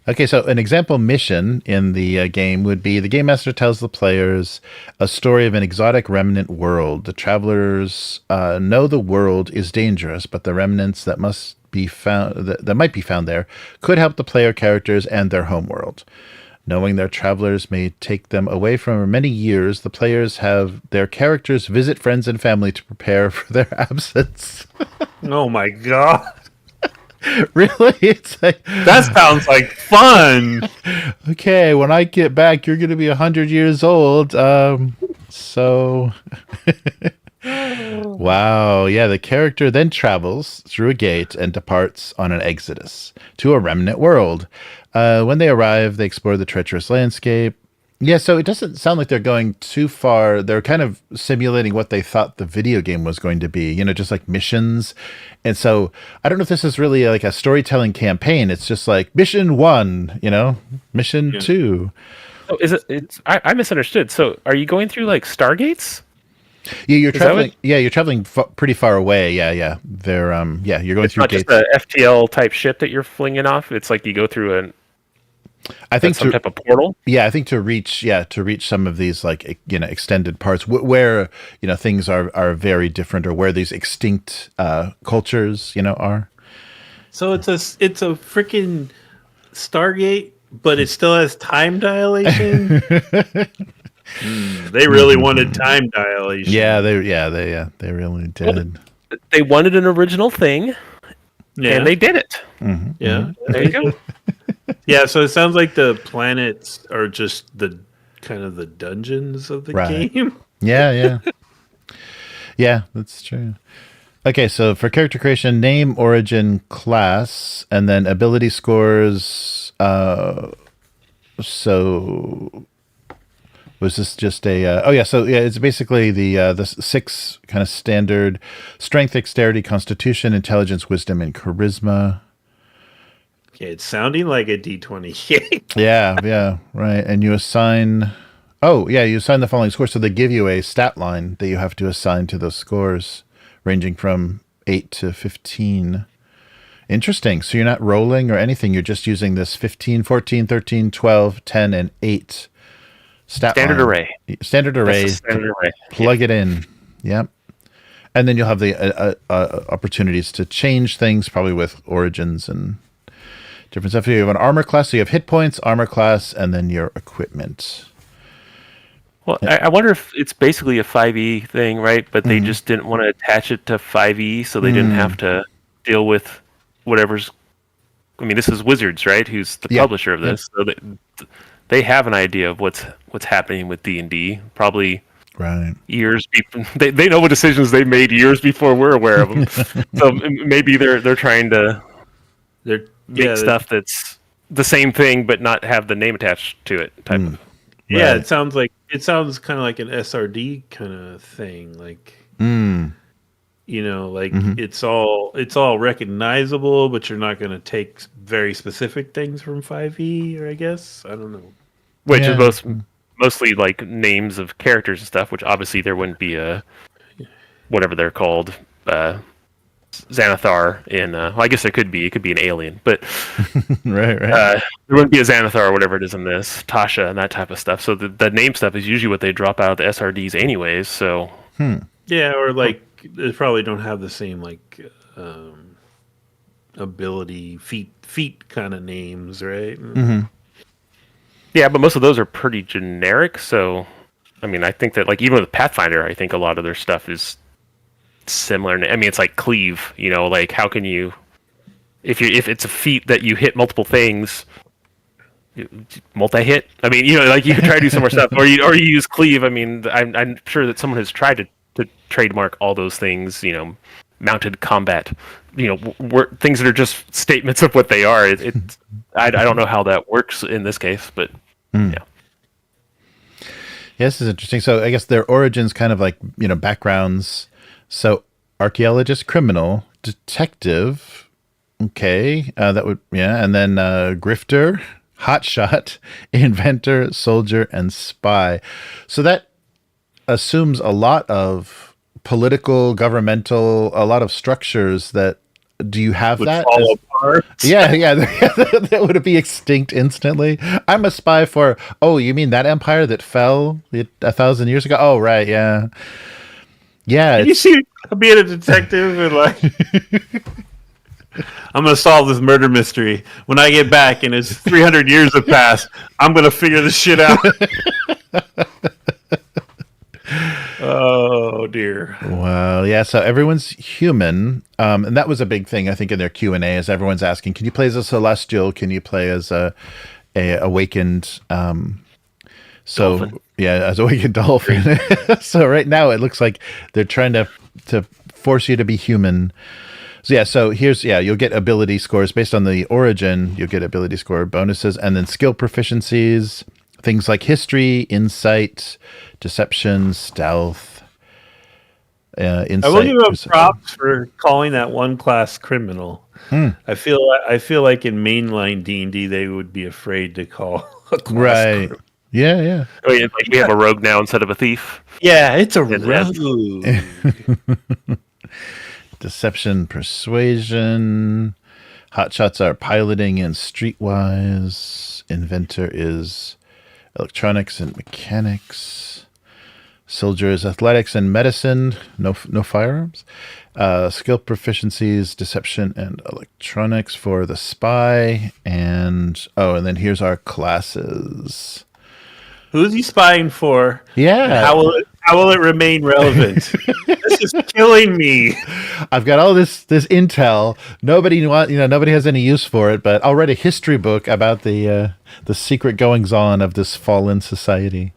A: Okay, so an example mission in the game would be the game master tells the players a story of an exotic remnant world. The travelers know the world is dangerous, but the remnants that must be found that might be found there could help the player characters and their homeworld. Knowing their travelers may take them away for many years, the players have their characters visit friends and family to prepare for their absence.
B: Oh my god.
A: Really? It's like,
B: that sounds like fun.
A: Okay, when I get back, you're going to be 100 years old. So... Wow, yeah, the character then travels through a gate and departs on an exodus to a remnant world. When they arrive, they explore the treacherous landscape. Yeah, so it doesn't sound like they're going too far. They're kind of simulating what they thought the video game was going to be, just like missions. And so I don't know if this is really like a storytelling campaign. It's just like mission 1, mission 2.
C: Oh, is it? I misunderstood. So are you going through like Stargates?
A: Yeah, you're traveling. Yeah, you're traveling pretty far away. Yeah. They're you're going through gates.
C: It's not just a FTL type ship that you're flinging off. It's like you go through some type of portal.
A: Yeah, I think to reach some of these like extended parts where things are very different, or where these extinct cultures are.
B: So it's a freaking Stargate, but it still has time dilation. They really wanted time dilation.
A: Yeah, they really did.
C: Well, they wanted an original thing, and they did it.
A: Mm-hmm.
B: Yeah,
C: there you go.
B: Yeah, so it sounds like the planets are just the kind of the dungeons of the game.
A: Yeah. Yeah, that's true. Okay, so for character creation, name, origin, class, and then ability scores. So was this just a... So it's basically the 6 kind of standard strength, dexterity, constitution, intelligence, wisdom, and charisma.
B: Okay, it's sounding like a D20.
A: Yeah, right. And you assign... you assign the following scores. So they give you a stat line that you have to assign to those scores, ranging from 8 to 15. Interesting. So you're not rolling or anything. You're just using this 15, 14, 13, 12, 10, and 8 standard array. Standard array. Plug it in. Yep. And then you'll have the opportunities to change things, probably with origins and different stuff. You have an armor class, so you have hit points, armor class, and then your equipment.
C: Well, I wonder if it's basically a 5e thing, right? But they just didn't want to attach it to 5e, so they didn't have to deal with whatever's I mean, this is Wizards, right? Who's the publisher of this? So they have an idea of what's happening with D&D. Probably years before they know what decisions they made years before we're aware of them. So maybe they're trying to make stuff that's the same thing but not have the name attached to it. Type of.
B: Yeah, it sounds kind of like an SRD kind of thing, like. You know, like it's all recognizable, but you're not going to take very specific things from 5e, or I guess I don't know.
C: Which is mostly like names of characters and stuff. Which obviously there wouldn't be a whatever they're called, Xanathar in. Well, I guess there could be. It could be an alien, but
A: right.
C: There wouldn't be a Xanathar or whatever it is in this Tasha and that type of stuff. So the name stuff is usually what they drop out of the SRDs anyways. So
B: yeah, or like. They probably don't have the same like ability feat kind of names, right?
C: Yeah, but most of those are pretty generic. So, I mean, I think that like even with Pathfinder, I think a lot of their stuff is similar. I mean, it's like cleave. You know, like how can you if it's a feat that you hit multiple things. Multi-hit. I mean, you know, like you can try to do some more stuff, or you use cleave. I mean, I'm sure that someone has tried to trademark all those things, you know, mounted combat, you know, things that are just statements of what they are. I don't know how that works in this case, but yeah.
A: Yeah, this is interesting. So I guess their origins kind of like, you know, backgrounds. So archaeologist, criminal, detective. Okay. That would, and then grifter, hotshot, inventor, soldier, and spy. So that assumes a lot of political, governmental, a lot of structures that do you have that?
B: Fall apart.
A: Yeah, that would be extinct instantly. I'm a spy for, you mean that empire that fell 1,000 years ago? Oh, right, yeah. Yeah.
B: You see, being a detective and like, I'm going to solve this murder mystery. When I get back and it's 300 years have passed, I'm going to figure this shit out. Oh dear!
A: Wow, yeah. So everyone's human, and that was a big thing I think in their Q&A. Is everyone's asking, can you play as a celestial? Can you play as a awakened?
C: Dolphin.
A: As awakened dolphin. So right now it looks like they're trying to force you to be human. So here's you'll get ability scores based on the origin. You'll get ability score bonuses, and then skill proficiencies. Things like history, insight, deception, stealth, insight.
B: I will give them props for calling that one class criminal. I feel like in mainline D&D they would be afraid to call a class criminal.
A: Yeah.
C: I mean, like we have a rogue now instead of a thief.
B: Yeah, it's a rogue.
A: Deception, persuasion. Hotshots are piloting and streetwise. Inventor is electronics and mechanics. Soldier is athletics and medicine. No firearms. Skill proficiencies, deception and electronics for the spy. And then here's our classes.
B: Who's he spying for?
A: Yeah.
B: How will it remain relevant? This is killing me.
A: I've got all this intel. Nobody has any use for it, but I'll write a history book about the secret goings on of this fallen society.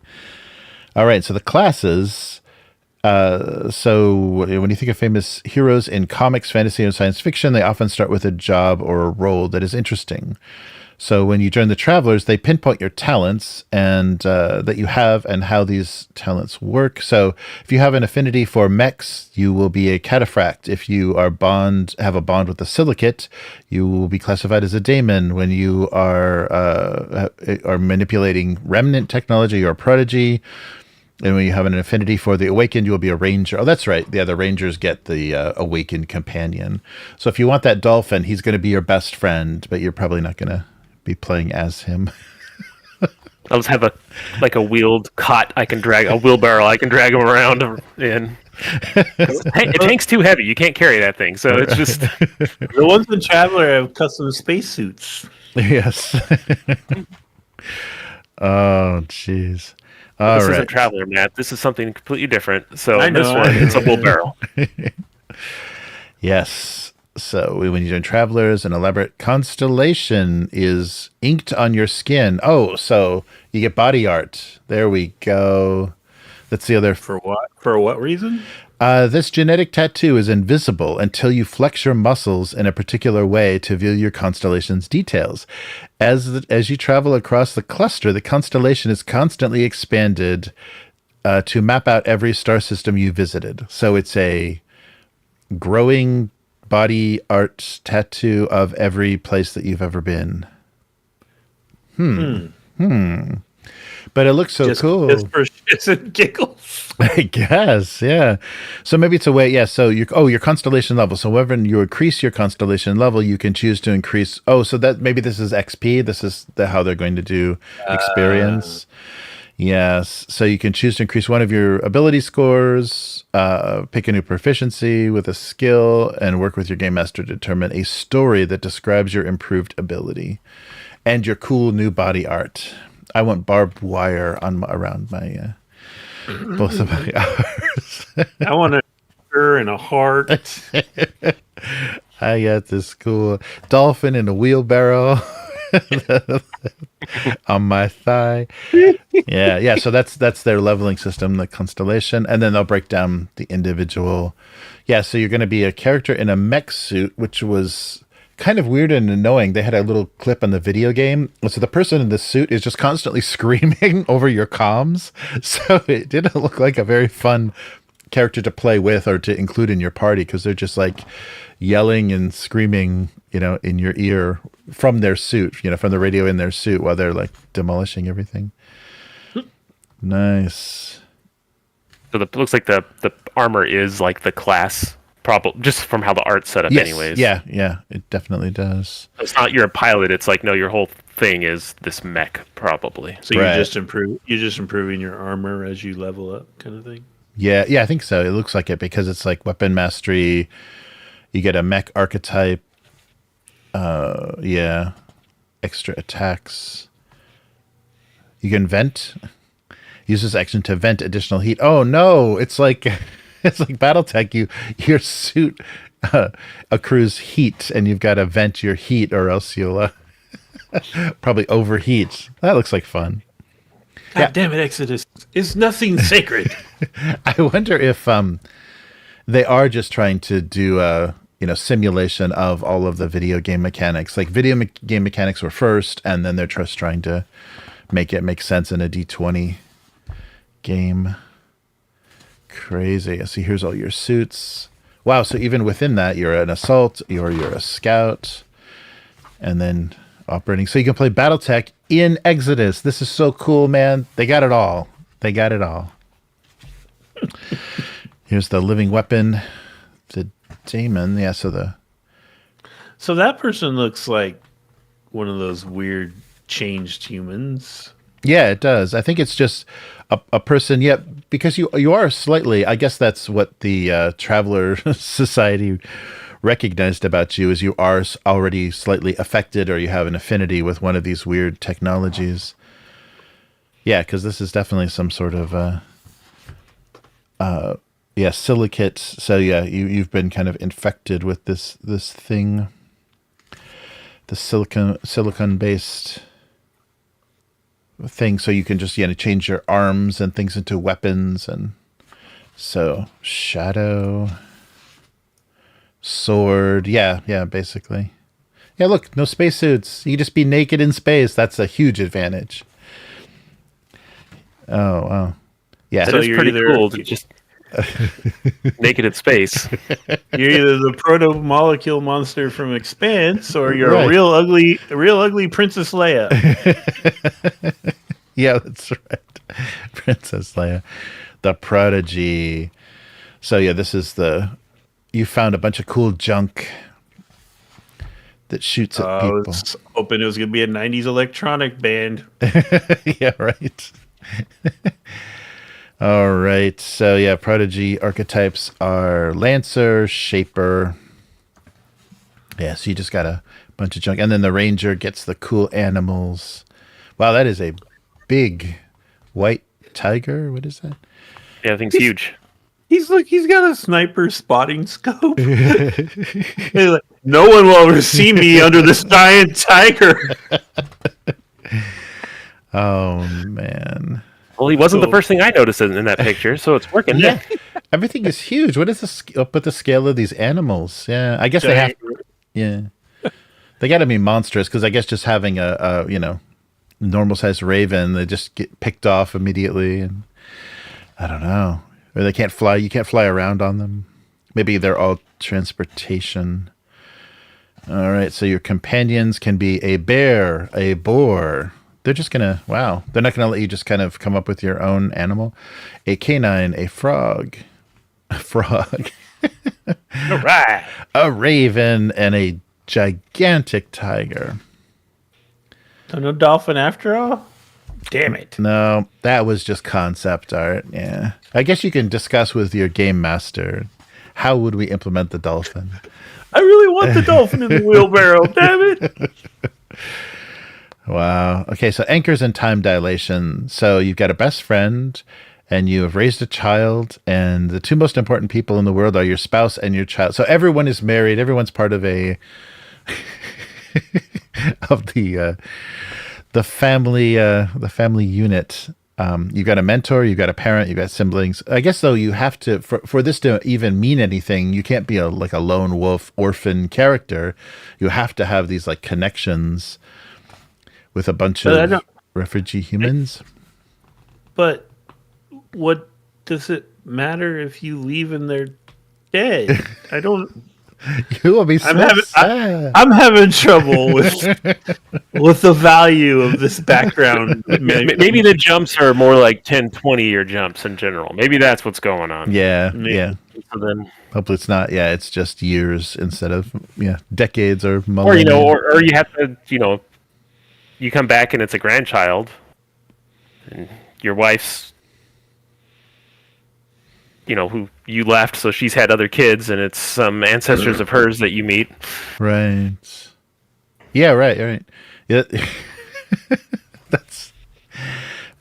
A: All right, so the classes. So when you think of famous heroes in comics, fantasy, and science fiction, they often start with a job or a role that is interesting. So when you join the Travelers, they pinpoint your talents and that you have and how these talents work. So if you have an affinity for mechs, you will be a cataphract. If you have a bond with the Silicate, you will be classified as a daemon. When you are manipulating remnant technology, you're a prodigy. And when you have an affinity for the Awakened, you'll be a ranger. Oh, that's right. Yeah, the rangers get the Awakened companion. So if you want that dolphin, he's going to be your best friend, but you're probably not going to be playing as him.
C: I'll just have a wheeled cot a wheelbarrow I can drag him around in. The tank's too heavy. You can't carry that thing. So it's just...
B: The ones in Traveler have custom spacesuits.
A: Yes. Oh, jeez.
C: This isn't Traveler, Matt. This is something completely different. So this one, it's a wheelbarrow.
A: Yes. So when you're doing travelers, an elaborate constellation is inked on your skin. Oh, so you get body art. There we go. That's the other.
B: For what? For what reason?
A: This genetic tattoo is invisible until you flex your muscles in a particular way to view your constellation's details. As you travel across the cluster, the constellation is constantly expanded to map out every star system you visited. So it's a growing body art tattoo of every place that you've ever been. But it looks so cool.
B: Just for shits and giggles.
A: I guess, yeah. So maybe it's a way, yeah. So your constellation level. So when you increase your constellation level, you can choose to increase. Oh, so that maybe this is XP. This is how they're going to do experience. Yes. So you can choose to increase one of your ability scores, pick a new proficiency with a skill, and work with your game master to determine a story that describes your improved ability and your cool new body art. I want barbed wire around my both of my arms.
B: I want a sugar and a heart.
A: I got this cool dolphin in a wheelbarrow on my thigh. Yeah. So that's their leveling system, the constellation, and then they'll break down the individual. Yeah. So you're going to be a character in a mech suit, which was kind of weird and annoying. They had a little clip on the video game. So the person in the suit is just constantly screaming over your comms. So it didn't look like a very fun character to play with or to include in your party, because they're just like yelling and screaming, in your ear from their suit, from the radio in their suit while they're like demolishing everything. Nice.
C: So it looks like the armor is like the class problem, just from how the art's set up.
A: Yes.
C: Anyways.
A: Yeah, it definitely does.
C: It's not you're a pilot. It's like, no, your whole thing is this mech, probably.
B: So you're just improving your armor as you level up, kind of thing.
A: Yeah, I think so. It looks like it, because it's like weapon mastery. You get a mech archetype. Extra attacks. You can vent. Use this action to vent additional heat. Oh no! It's like BattleTech. Your suit accrues heat, and you've got to vent your heat, or else you'll probably overheat. That looks like fun.
B: God damn it, Exodus! Is nothing sacred.
A: I wonder if they are just trying to do simulation of all of the video game mechanics. Like game mechanics were first, and then they're just trying to make it make sense in a D20 game. Crazy. So here's all your suits. Wow. So even within that, you're an assault, or you're a scout, and then operating. So you can play BattleTech in Exodus. This is so cool, man. They got it all. Here's the living weapon, the Damon. Yeah. So
B: that person looks like one of those weird changed humans.
A: Yeah, it does. I think it's just a person. Yeah, because you are slightly. I guess that's what the Traveler Society recognized about you, is you are already slightly affected, or you have an affinity with one of these weird technologies. Yeah, because this is definitely some sort of silicate. So yeah, you've been kind of infected with this thing, the silicon based thing. So you can just change your arms and things into weapons, and so shadow, sword. Yeah, basically. Yeah, look, no spacesuits. You can just be naked in space. That's a huge advantage. Oh wow. Yeah,
C: so it's pretty cool to just naked in space.
B: You're either the proto-molecule monster from Expanse, or you're a real ugly Princess Leia.
A: Yeah, that's right. Princess Leia. The Prodigy. So yeah, this is you found a bunch of cool junk that shoots at people.
B: I was hoping it was going to be a 90s electronic band.
A: Yeah, right. All right. So yeah, Prodigy archetypes are Lancer, Shaper. Yeah, so you just got a bunch of junk. And then the Ranger gets the cool animals. Wow, that is a big white tiger. What is that?
C: Yeah, I think it's huge.
B: He's got a sniper spotting scope. He's like, no one will ever see me under this giant tiger.
A: Oh man.
C: Well, he wasn't the first thing I noticed in that picture, so it's working.
A: Yeah. Everything is huge. What is up with the scale of these animals? Yeah, I guess they have. Yeah, they got to be monstrous because I guess just having a normal sized raven, they just get picked off immediately, and I don't know, or they can't fly. You can't fly around on them. Maybe they're all transportation. All right, so your companions can be a bear, a boar. They're just gonna, they're not gonna let you just kind of come up with your own animal. A canine, a frog, all
B: right,
A: a raven, and a gigantic tiger.
B: So no dolphin after all? Damn it.
A: No, that was just concept art. Yeah. I guess you can discuss with your game master. How would we implement the dolphin?
B: I really want the dolphin in the wheelbarrow, damn it.
A: Wow. Okay, so anchors and time dilation. So you've got a best friend and you have raised a child, and the two most important people in the world are your spouse and your child. So everyone is married, everyone's part of a of the family unit. You've got a mentor, you've got a parent, you've got siblings. I guess though you have to for this to even mean anything, you can't be a lone wolf orphan character. You have to have these like connections with a bunch of refugee humans.
B: But what does it matter if you leave and they're dead? I don't.
A: You will be sad.
B: I'm having trouble with the value of this background.
C: Maybe the jumps are more like 10, 20-year jumps in general. Maybe that's what's going on.
A: Yeah.
C: So then,
A: hopefully it's not. Yeah, it's just years instead of decades or millennia.
C: Or you have to you come back and it's a grandchild, and your wife's, who you left, so she's had other kids, and it's some ancestors of hers that you meet.
A: Right. Yeah, right. Yeah. That's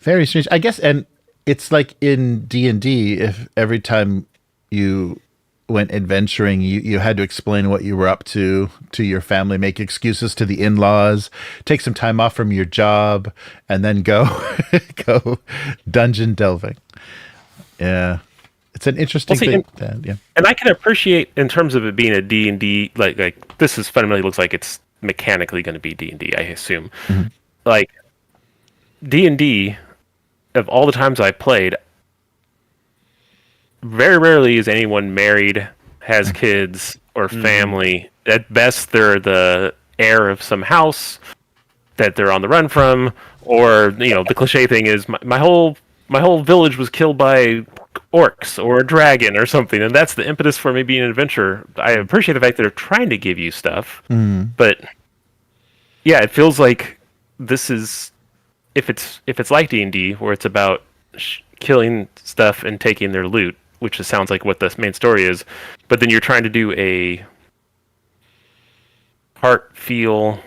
A: very strange. I guess, and it's like in D&D, if every time you went adventuring, you had to explain what you were up to your family, make excuses to the in-laws, take some time off from your job, and then go dungeon delving. Yeah, it's an interesting thing.
C: And I can appreciate, in terms of it being a D&D, like this is fundamentally looks like it's mechanically going to be D&D, I assume. Mm-hmm. Like D&D, of all the times I've played, very rarely is anyone married, has kids, or family. At best, they're the heir of some house that they're on the run from, or the cliche thing is my whole village was killed by orcs or a dragon or something, and that's the impetus for me being an adventurer. I appreciate the fact that they're trying to give you stuff, but yeah, it feels like this is if it's like D&D where it's about killing stuff and taking their loot, which sounds like what the main story is, but then you're trying to do a heart-feel,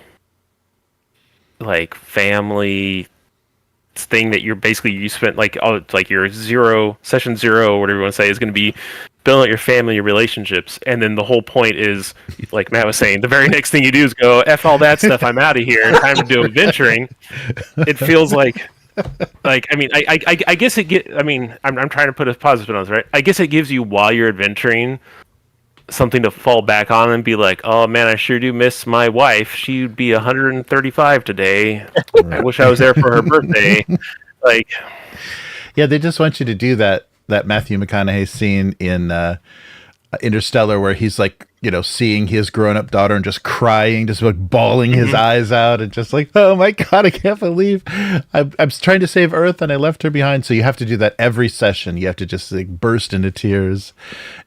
C: like, family thing that you spent, like, your session zero, whatever you want to say, is going to be building out your family, your relationships, and then the whole point is, like Matt was saying, the very next thing you do is go, F all that stuff, I'm out of here, time to do adventuring. It feels like, I mean, I guess I'm trying to put a positive on this, right? I guess it gives you, while you're adventuring, something to fall back on and be like, oh man, I sure do miss my wife. She'd be 135 today. I wish I was there for her birthday. Like,
A: yeah, they just want you to do that Matthew McConaughey scene in Interstellar where he's like, seeing his grown-up daughter and just crying, just like bawling his eyes out and just like, oh my God, I can't believe I'm trying to save Earth and I left her behind. So you have to do that every session. You have to just like burst into tears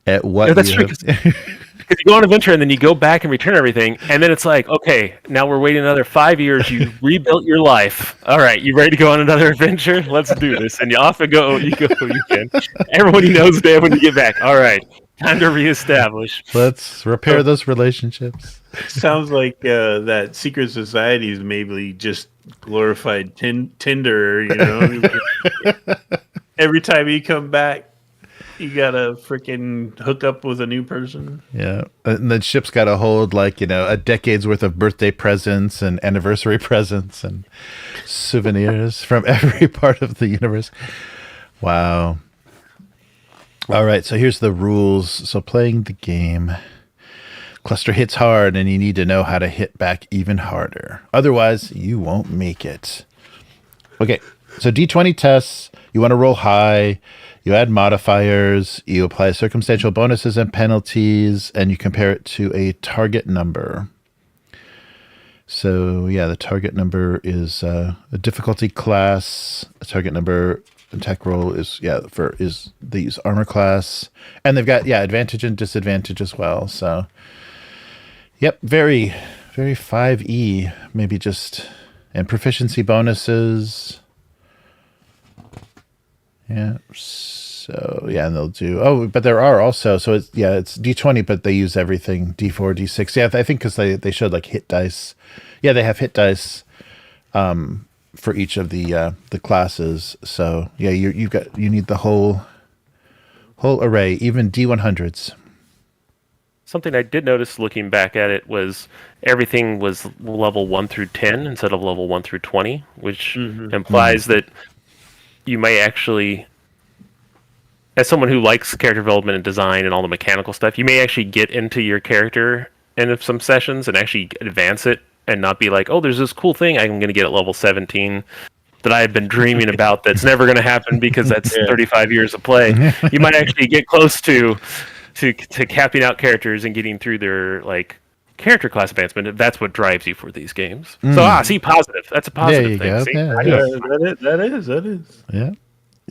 A: at what
C: that's true. Because you go on an adventure and then you go back and return everything, and then it's like, okay, now we're waiting another 5 years. You rebuilt your life. All right, you ready to go on another adventure? Let's do this. And you off and go. You can. Everyone you know is there when you get back. All right. Time to reestablish.
A: Let's repair those relationships.
B: Sounds like that secret society is maybe just glorified Tinder, Every time you come back. You gotta freaking hook up with a new person.
A: Yeah, and then ship's got to hold like a decade's worth of birthday presents and anniversary presents and souvenirs from every part of the universe. Wow. All right, so here's the rules. So playing the game, cluster hits hard, and you need to know how to hit back even harder. Otherwise, you won't make it. Okay, so D20 tests. You want to roll high. You add modifiers, you apply circumstantial bonuses and penalties, and you compare it to a target number. So, yeah, the target number is a difficulty class. The target number attack roll is, they use armor class. And they've got, advantage and disadvantage as well. So, yep, very, very 5E, maybe just, and proficiency bonuses. Yeah. So and they'll do. But there are also. So it's D20, but they use everything D4, D6. Yeah, I think because they showed like hit dice. Yeah, they have hit dice for each of the classes. So yeah, you need the whole array, even D100s.
C: Something I did notice looking back at it was everything was level 1 through 10 instead of level 1 through 20, which implies that you may actually, as someone who likes character development and design and all the mechanical stuff, you may actually get into your character in some sessions and actually advance it and not be like, oh, there's this cool thing I'm going to get at level 17 that I've been dreaming about that's never going to happen because that's 35 years of play. You might actually get close to capping out characters and getting through their character class advancement if that's what drives you for these games. So see, positive. That's a positive thing. See?
B: That is.
A: Yeah.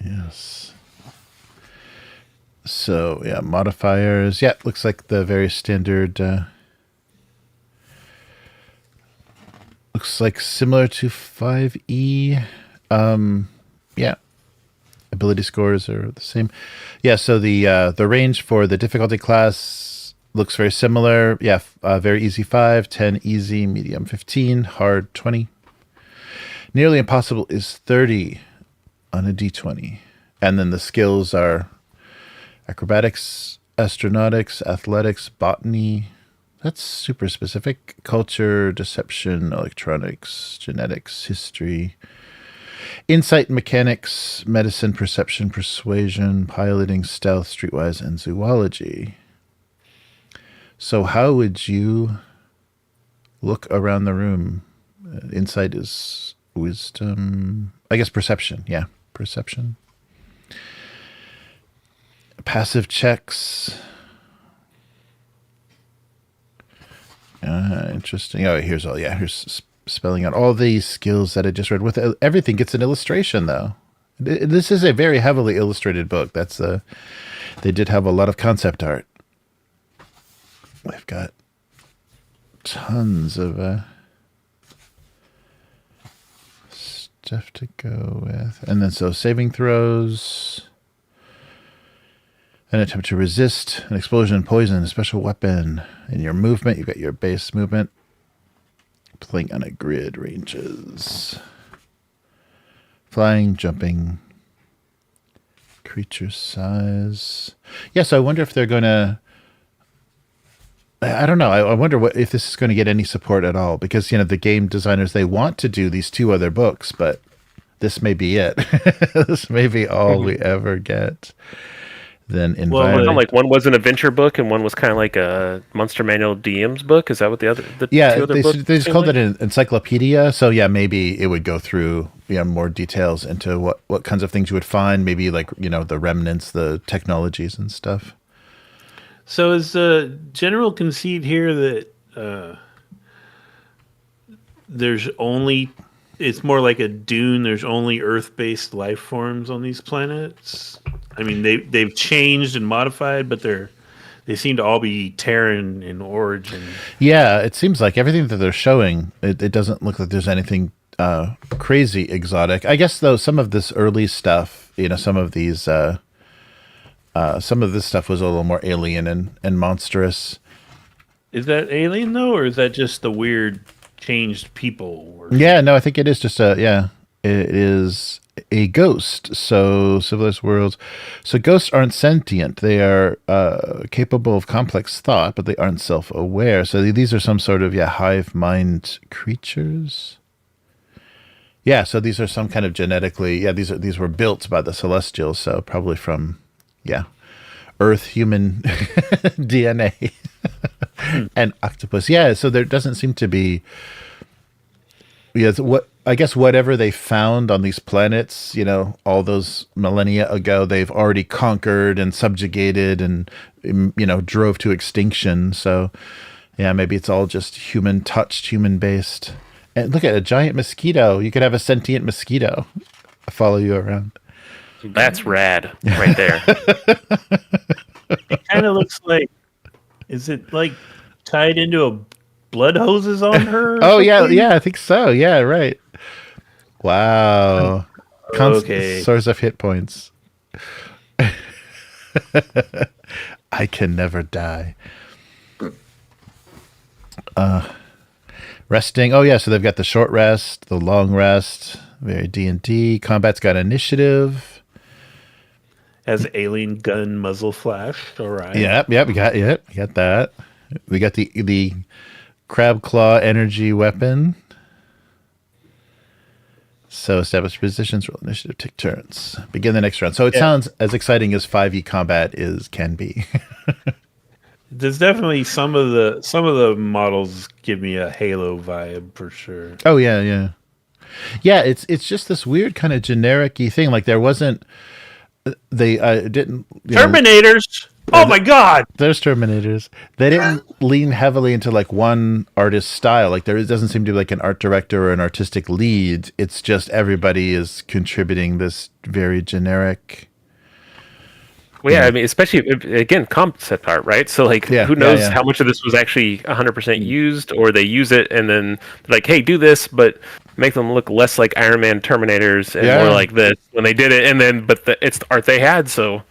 A: Yes. So modifiers. Yeah, looks like the very standard. Looks like similar to 5E. Ability scores are the same. Yeah, so the range for the difficulty class looks very similar. Yeah, very easy 5, 10 easy, medium 15, hard 20. Nearly impossible is 30 on a D20. And then the skills are acrobatics, astronautics, athletics, botany. That's super specific. Culture, deception, electronics, genetics, history, insight, mechanics, medicine, perception, persuasion, piloting, stealth, streetwise, and zoology. So how would you look around the room? Insight is wisdom. I guess perception. Yeah, perception. Passive checks. Interesting. Oh, here's spelling out all these skills that I just read. With everything gets an illustration, though. This is a very heavily illustrated book. They did have a lot of concept art. We've got tons of stuff to go with, and then saving throws. An attempt to resist an explosion, poison, a special weapon. In your movement, you've got your base movement. Playing on a grid, ranges. Flying, jumping. Creature size. Yeah, so I wonder if they're going to... I don't know. I wonder if this is going to get any support at all. Because, the game designers, they want to do these 2 other books, but this may be it. This may be all we ever get. Then environment.
C: Well, one was an adventure book and one was kind of like a Monster Manual DM's book. Is that what the 2 other books?
A: They just called it an encyclopedia. So maybe it would go through more details into what kinds of things you would find. Maybe the remnants, the technologies and stuff.
B: So is the general conceit here that there's only... It's more like a Dune. There's only Earth-based life forms on these planets. I mean, they've changed and modified, but they seem to all be Terran in origin.
A: Yeah, it seems like everything that they're showing, it doesn't look like there's anything crazy exotic. I guess though, some of this early stuff, some of these, some of this stuff was a little more alien and monstrous.
B: Is that alien though, or is that just the weird changed people?
A: Yeah, no, I think it is just it is a ghost. So civilized worlds. So ghosts aren't sentient. They are capable of complex thought, but they aren't self-aware. So these are some sort of hive mind creatures. Yeah, so these are some kind of genetically. These were built by the Celestials. So probably from Earth human DNA and octopus. Yeah, so there doesn't seem to be. What I guess whatever they found on these planets, all those millennia ago, they've already conquered and subjugated and drove to extinction. So, maybe it's all just human touched, human based. And look at a giant mosquito. You could have a sentient mosquito follow you around.
C: That's rad, right there.
B: It kind of looks like. Is it like tied into a blood hoses on her?
A: Oh yeah, I think so. Yeah, right. Wow.
B: Okay.
A: Source of hit points. I can never die. Resting. Oh yeah, so they've got the short rest, the long rest. Very D&D. Combat's got initiative.
B: Has alien gun muzzle flash. All right.
A: Yep. We got that. We got the crab claw energy weapon. So establish positions, roll initiative, take turns. Begin the next round. So it sounds as exciting as 5e combat can be.
B: There's definitely some of the models give me a Halo vibe for sure.
A: Oh yeah. Yeah, it's just this weird kind of generic-y thing. Like there wasn't. They didn't.
B: Terminators. Oh my God!
A: There's Terminators. They didn't lean heavily into like one artist style. Like there doesn't seem to be like an art director or an artistic lead. It's just everybody is contributing this very generic.
C: Well, yeah, I mean, especially again, concept art, right? So like, who knows how much of this was actually 100% used, or they use it and then like, hey, do this, but make them look less like Iron Man Terminators and more like this when they did it, and then it's the art they had, so.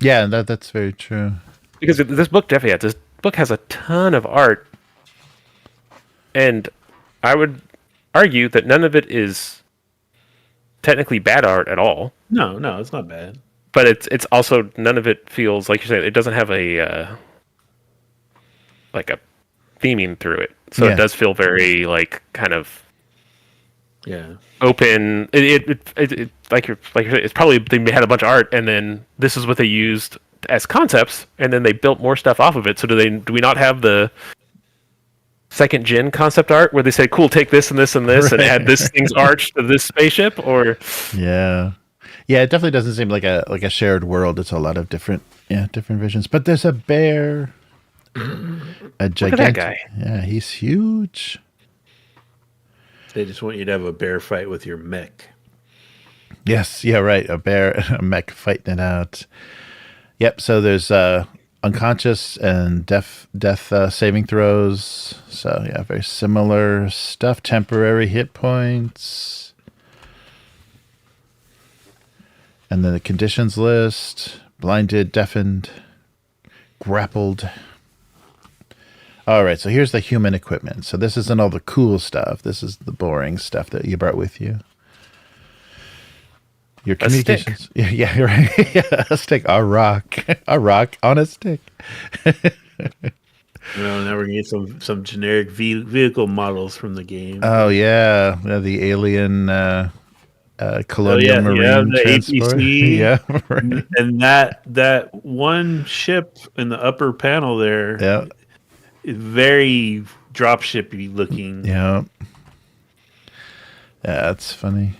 A: Yeah, that's very true.
C: Because this book has a ton of art, and I would argue that none of it is technically bad art at all.
B: No, it's not bad.
C: But it's also none of it feels like you're saying it doesn't have a like a theming through it, so it does feel very like kind of open. It like you're saying, it's probably they had a bunch of art and then this is what they used as concepts and then they built more stuff off of it. So do we not have the second gen concept art where they say, cool, take this and this and this and add this thing's arch to this spaceship? Or
A: yeah, it definitely doesn't seem like a shared world. It's a lot of different visions. But there's a bear, a gigantic. Look at that guy. Yeah, he's huge.
B: They just want you to have a bear fight with your mech.
A: Yes, yeah, right. A bear and a mech fighting it out. Yep. So there's unconscious and death saving throws. So yeah, very similar stuff. Temporary hit points. And then the conditions list: blinded, deafened, grappled. All right, so here's the human equipment. So this isn't all the cool stuff. This is the boring stuff that you brought with you. Your communications. Yeah, right. A stick, a rock on a stick.
B: Well, now we're gonna get some generic vehicle models from the game.
A: Oh yeah, the alien. Colonial Marine
B: the
A: transport.
B: APC.
A: Yeah, right.
B: And that one ship in the upper panel there is very dropship-y looking.
A: Yeah, that's funny.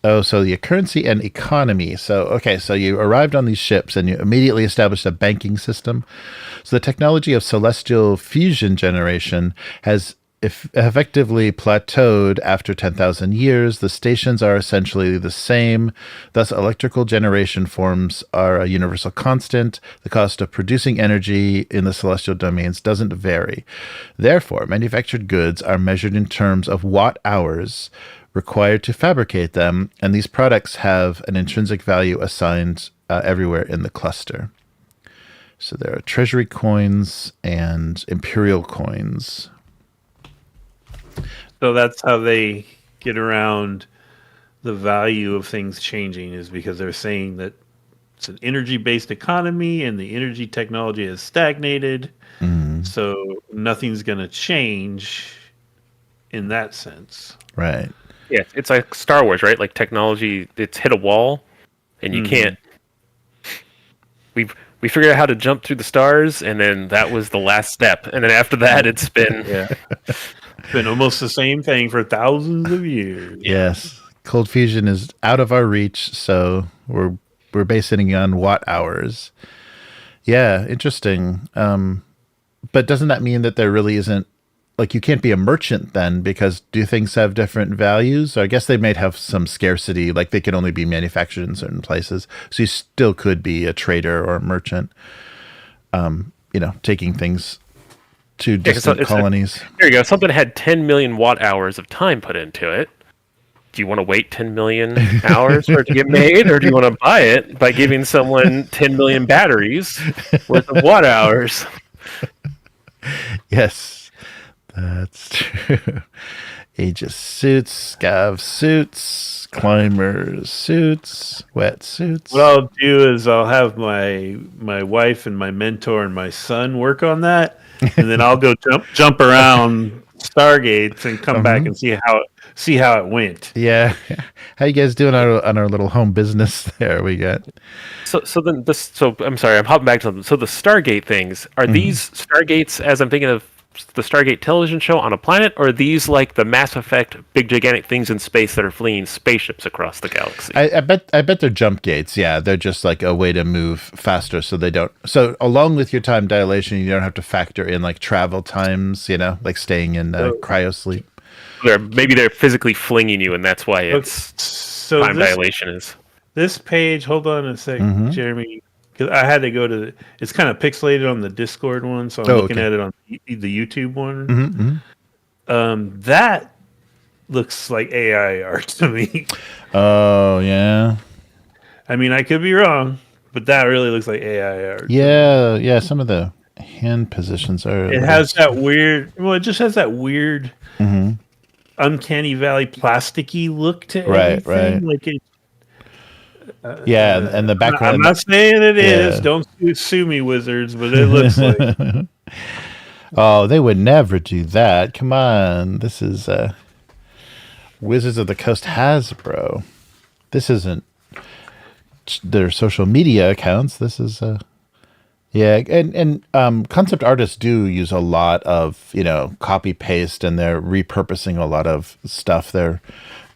A: Oh, so the currency and economy. So you arrived on these ships and you immediately established a banking system. So the technology of celestial fusion generation has effectively plateaued after 10,000 years. The stations are essentially the same. Thus, electrical generation forms are a universal constant. The cost of producing energy in the celestial domains doesn't vary. Therefore, manufactured goods are measured in terms of watt hours required to fabricate them, and these products have an intrinsic value assigned everywhere in the cluster. So there are treasury coins and imperial coins.
B: So that's how they get around the value of things changing is because they're saying that it's an energy-based economy and the energy technology has stagnated, so nothing's going to change in that sense.
A: Right.
C: Yeah, it's like Star Wars, right? Like technology, it's hit a wall, and you can't. We figured out how to jump through the stars, and then that was the last step. And then after that, it's been
B: been almost the same thing for thousands of years.
A: Yes, cold fusion is out of our reach, so we're basing it on watt hours. Yeah, interesting. But doesn't that mean that there really isn't, like, you can't be a merchant then, because do things have different values? I guess they might have some scarcity, like they can only be manufactured in certain places. So you still could be a trader or a merchant, taking things to distant colonies.
C: There you go. Something had 10 million watt hours of time put into it. Do you want to wait 10 million hours for it to get made, or do you want to buy it by giving someone 10 million batteries worth of watt hours?
A: Yes, that's true. Aegis suits, scav suits, climbers suits, wet suits.
B: What I'll do is I'll have my wife and my mentor and my son work on that, and then I'll go jump around Stargates and come back and see how it went.
A: Yeah, how you guys doing on our little home business there? We got
C: so I'm sorry, I'm hopping back to them. So the Stargate things are these Stargates, as I'm thinking of the Stargate television show, on a planet, or are these like the Mass Effect big gigantic things in space that are fleeing spaceships across the galaxy?
A: I bet they're jump gates. Yeah, they're just like a way to move faster, so they don't. So along with your time dilation, you don't have to factor in like travel times. Like staying in cryo sleep.
C: Maybe they're physically flinging you, and that's why it's time dilation is.
B: This page, hold on a second, Jeremy, because I had to go to. It's kind of pixelated on the Discord one, so I'm looking at it on the YouTube one. That looks like AI art to me.
A: Oh yeah.
B: I mean, I could be wrong, but that really looks like AI art.
A: Yeah. Some of the hand positions are.
B: It has that weird. Well, it just has that weird. Uncanny Valley plasticky look to everything. Right. Like it,
A: and the background.
B: I'm not saying it is. Don't sue me, Wizards, but it looks like.
A: Oh, they would never do that. Come on, this is Wizards of the Coast Hasbro. This isn't their social media accounts. This is and concept artists do use a lot of copy paste, and they're repurposing a lot of stuff they're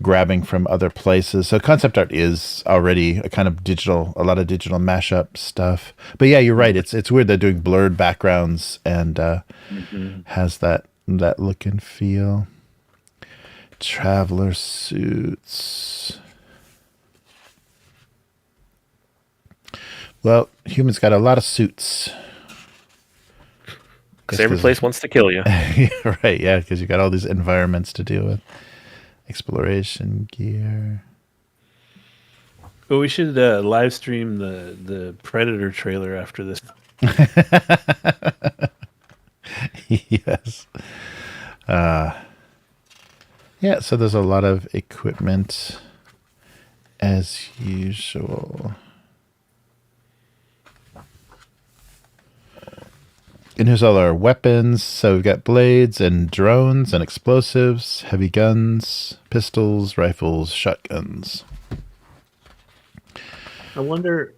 A: grabbing from other places. So concept art is already a lot of digital mashup stuff. But yeah, you're right. It's weird they're doing blurred backgrounds and has that look and feel. Traveler suits. Well, humans got a lot of suits.
C: Because every place wants to kill you.
A: Right, yeah, because you got all these environments to deal with. Exploration gear.
B: But we should live stream the Predator trailer after this.
A: Yes. Yeah, so there's a lot of equipment as usual. And here's all our weapons. So we've got blades and drones and explosives, heavy guns, pistols, rifles, shotguns.
B: I wonder,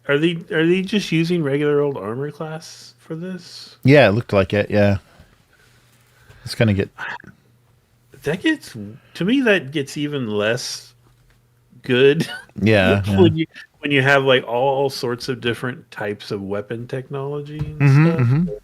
B: are they just using regular old armor class for this?
A: Yeah, it looked like it, yeah. It's gonna get
B: that gets even less good.
A: Yeah.
B: When you have like all sorts of different types of weapon technology and stuff.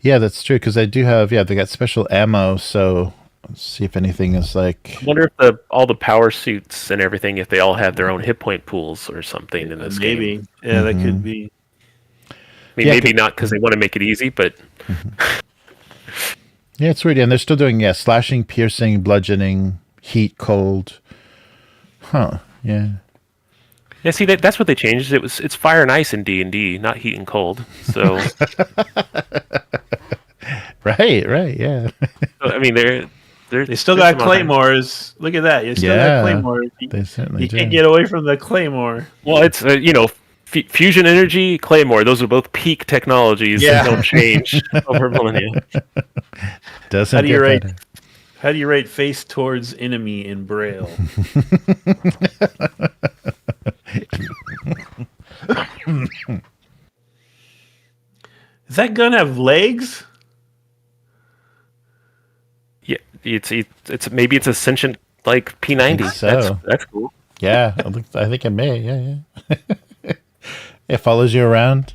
A: Yeah, that's true, because they do have they got special ammo, so let's see if anything is like.
C: I wonder if all the power suits and everything, if they all have their own hit point pools or something in this game.
B: Yeah, that could be.
C: I mean, maybe not because they want to make it easy, but.
A: Yeah, it's weird. And they're still doing slashing, piercing, bludgeoning, heat, cold. Huh. Yeah.
C: Yeah. See, that's what they changed. It's fire and ice in D&D, not heat and cold. So.
A: Right. Yeah.
C: I mean,
B: They still got claymores. Look at that. You still got claymores.
A: They certainly do.
B: You can't get away from the claymore.
C: Well, it's fusion energy, claymore. Those are both peak technologies that don't change over millennia.
A: Doesn't get better.
B: How do you rate face towards enemy in Braille? Does that gun have legs?
C: Yeah, it's maybe it's a sentient like P90.
A: So.
C: That's cool.
A: Yeah, I think it may. Yeah. It follows you around.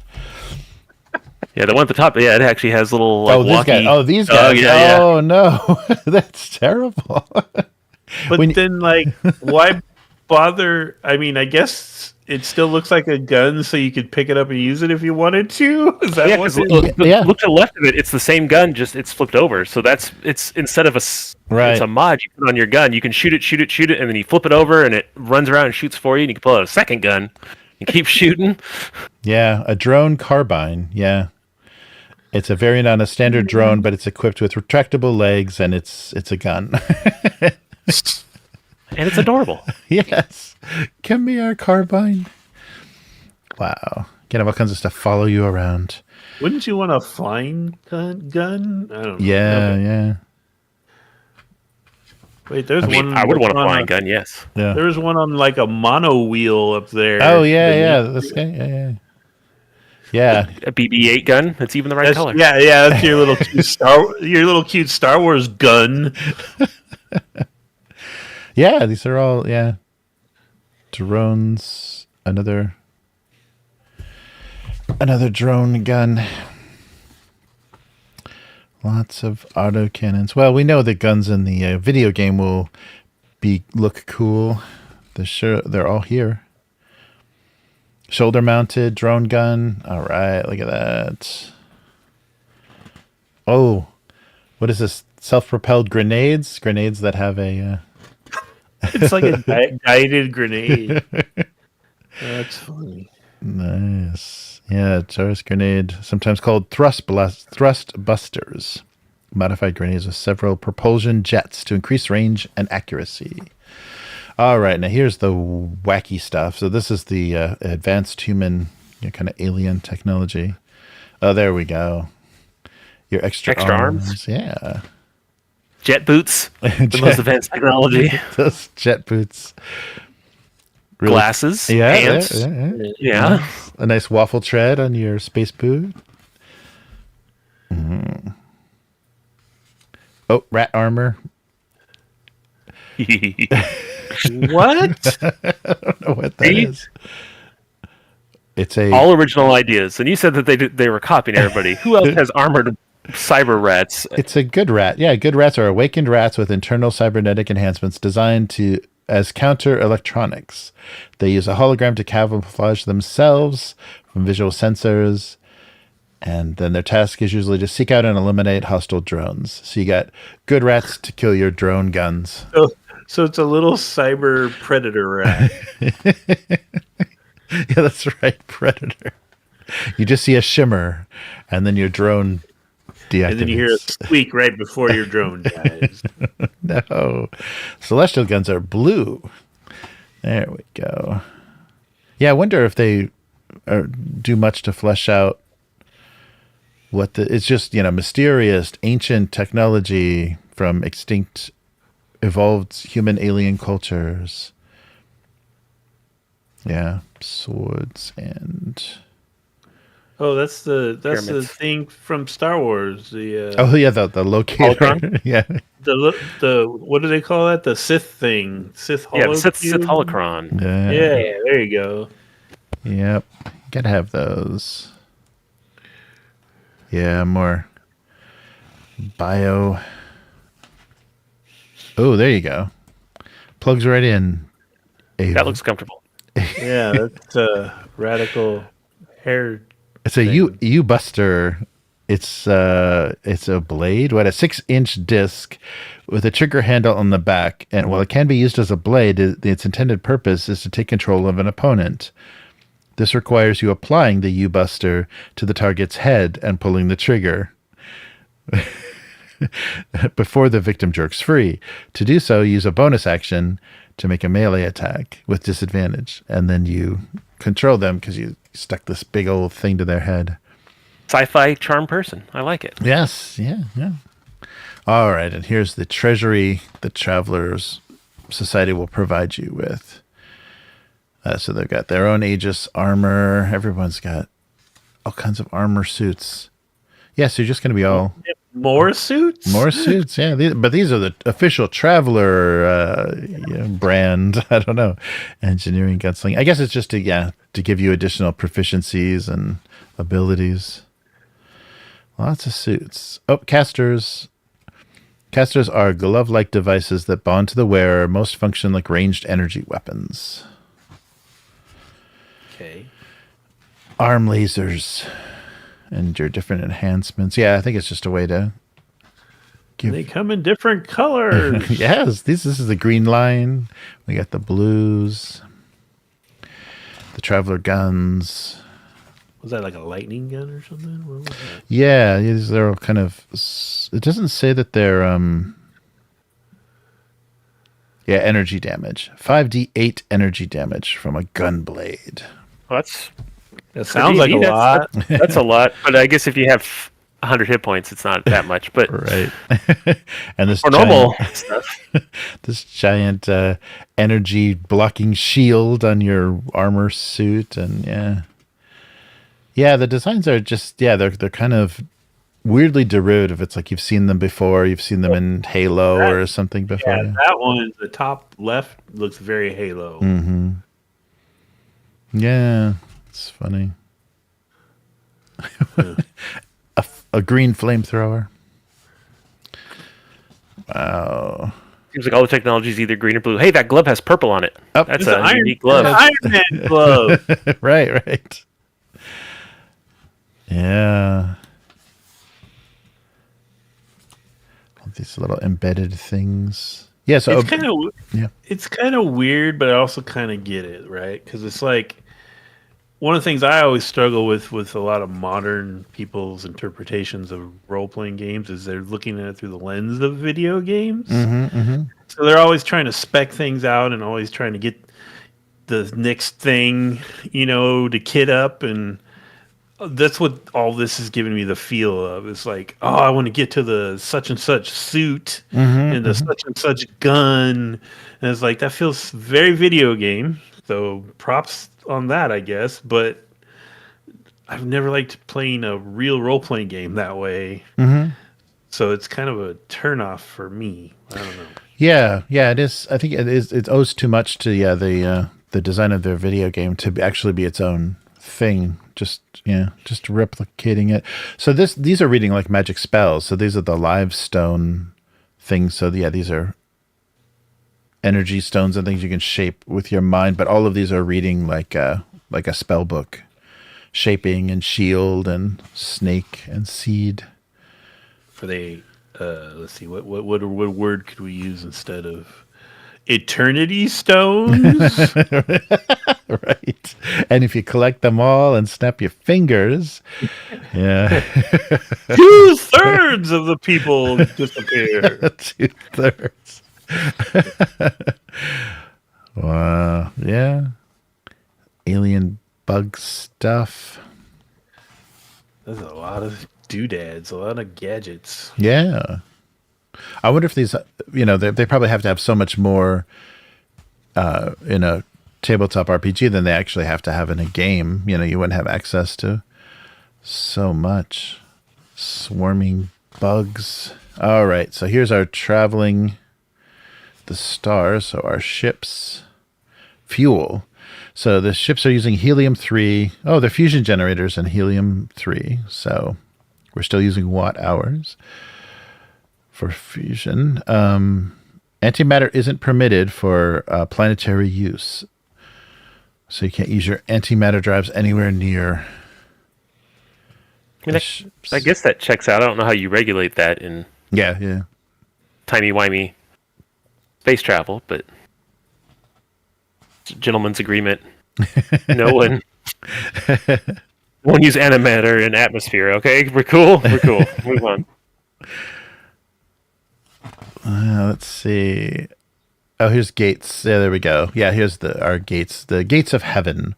C: Yeah, the one at the top. Yeah, it actually has little. Like,
A: these guys. Oh no, that's terrible.
B: But then, why bother? I mean, I guess it still looks like a gun, so you could pick it up and use it if you wanted to. Is that what?
C: Look to the left of it. It's the same gun, just it's flipped over. So it's instead of it's a mod you put on your gun. You can shoot it, and then you flip it over, and it runs around and shoots for you. And you can pull out a second gun and keep shooting.
A: Yeah, a drone carbine. Yeah. It's a variant on a standard drone, but it's equipped with retractable legs, and it's a gun.
C: And it's adorable.
A: Yes. Give me our carbine. Wow. Can have all kinds of stuff follow you around.
B: Wouldn't you want a flying gun? I don't know.
A: Yeah.
B: Wait, there's one.
C: I would want a flying gun, yes.
A: Yeah.
B: There's one on like a mono wheel up there.
A: Oh, yeah. This guy, yeah. Yeah,
C: a BB-8 gun. That's even the right color.
B: Yeah. That's your little cute Star Wars gun.
A: Yeah, these are all drones. Another drone gun. Lots of autocannons. Well, we know that guns in the video game will look cool. They're all here. Shoulder-mounted drone gun. All right, look at that. Oh, what is this? Self-propelled grenades? Grenades that have a...
B: It's like a guided grenade. That's funny.
A: Nice. Yeah, Taurus grenade, sometimes called thrust busters. Modified grenades with several propulsion jets to increase range and accuracy. All right, now here's the wacky stuff. So this is the advanced human kind of alien technology. Oh, there we go. Your extra arms. Yeah.
C: Jet boots. The most advanced technology.
A: Those jet boots. Really,
C: glasses. Pants. Yeah.
A: A nice waffle tread on your space boot. Mm. Oh, rat armor.
B: What?
A: I don't know what that is. It's
C: all original ideas, and you said that they were copying everybody. Who else has armored cyber rats?
A: It's a good rat. Yeah, good rats are awakened rats with internal cybernetic enhancements designed as counter electronics. They use a hologram to camouflage themselves from visual sensors, and then their task is usually to seek out and eliminate hostile drones. So you got good rats to kill your drone guns.
B: So it's a little cyber predator rat.
A: Yeah, that's right, predator. You just see a shimmer, and then your drone deactivates.
B: And then you hear a squeak right before your drone dies.
A: No. Celestial guns are blue. There we go. Yeah, I wonder if they do much to flesh out it's just, mysterious, ancient technology from extinct, evolved human alien cultures. Yeah, swords and...
B: Oh, that's the thing from Star Wars.
A: The locator. Yeah.
B: The what do they call that? The Sith thing. Sith holocron.
C: Yeah, Sith holocron.
B: Yeah, there you go.
A: Yep, gotta have those. Yeah, more bio. Oh, there you go. Plugs right in.
C: That looks comfortable.
B: Yeah, that's a radical hair.
A: It's a U-Buster. It's a blade, a 6-inch disc with a trigger handle on the back. And while it can be used as a blade, its intended purpose is to take control of an opponent. This requires you applying the U-Buster to the target's head and pulling the trigger. before the victim jerks free. To do so, use a bonus action to make a melee attack with disadvantage, and then you control them because you stuck this big old thing to their head.
C: Sci-fi charm person. I like it.
A: Yes, yeah. All right, and here's the treasury the Travelers Society will provide you with. So they've got their own Aegis armor. Everyone's got all kinds of armor suits. Yeah, so you're just going to be all...
B: More suits?
A: More suits, yeah. But these are the official Traveler brand. I don't know. Engineering gunsling. I guess it's just to give you additional proficiencies and abilities. Lots of suits. Oh, casters. Casters are glove-like devices that bond to the wearer. Most function like ranged energy weapons.
B: Okay.
A: Arm lasers. And your different enhancements. Yeah, I think it's just a way to give...
B: They come in different colors.
A: Yes, this is the green line. We got the blues. The Traveler guns.
B: Was that like a lightning gun or something? What was that?
A: Yeah, they're all kind of... It doesn't say that they're... Yeah, energy damage. 5d8 energy damage from a gun blade.
C: Well,
B: that sounds like a lot.
C: That's a lot. But I guess if you have 100 hit points, it's not that much. But
A: right. And this
C: normal stuff.
A: This giant energy blocking shield on your armor suit, and the designs are just they're kind of weirdly derivative. It's like you've seen them before. You've seen them in Halo or something before.
B: Yeah, that one, the top left, looks very Halo.
A: Mm-hmm. Yeah. It's funny. a green flamethrower. Wow.
C: Seems like all the technology is either green or blue. Hey, that glove has purple on it.
A: Oh,
C: that's a unique glove.
B: Iron Man glove.
A: Right. Yeah. All these little embedded things. Yeah, so
B: it's kind of weird, but I also kind of get it, right? Because it's like, one of the things I always struggle with a lot of modern people's interpretations of role-playing games is they're looking at it through the lens of video games.
A: Mm-hmm, mm-hmm.
B: So they're always trying to spec things out and always trying to get the next thing, to kit up. And that's what all this is giving me the feel of. It's like, oh, I want to get to the such and such suit and the such and such gun. And it's like, that feels very video game. So props on that, I guess, but I've never liked playing a real role-playing game that way. Mm-hmm. So it's kind of a turnoff for me. I don't know. Yeah,
A: it is. I think it is. It owes too much to the design of their video game to actually be its own thing. Just replicating it. So these are reading like magic spells. So these are the live stone things. So these are energy stones and things you can shape with your mind, but all of these are reading like a spell book. Shaping and shield and snake and seed.
B: For let's see, what word could we use instead of eternity stones?
A: Right. And if you collect them all and snap your fingers,
B: 2/3 of the people disappear.
A: 2/3. Wow. Yeah. Alien bug stuff.
B: There's a lot of doodads, a lot of gadgets.
A: Yeah. I wonder if these, they probably have to have so much more in a tabletop RPG than they actually have to have in a game. You wouldn't have access to so much. Swarming bugs. All right. So here's our traveling the stars, so our ships. Fuel. So the ships are using helium-3. Oh, they're fusion generators and helium-3. So we're still using watt hours for fusion. Antimatter isn't permitted for planetary use. So you can't use your antimatter drives anywhere near.
C: I guess that checks out. I don't know how you regulate that in timey-wimey space travel, but it's a gentleman's agreement. No one won't use antimatter in atmosphere. Okay, we're cool. Move on.
A: Let's see. Oh, here's gates. Yeah, there we go. Yeah, here's our gates. The gates of heaven.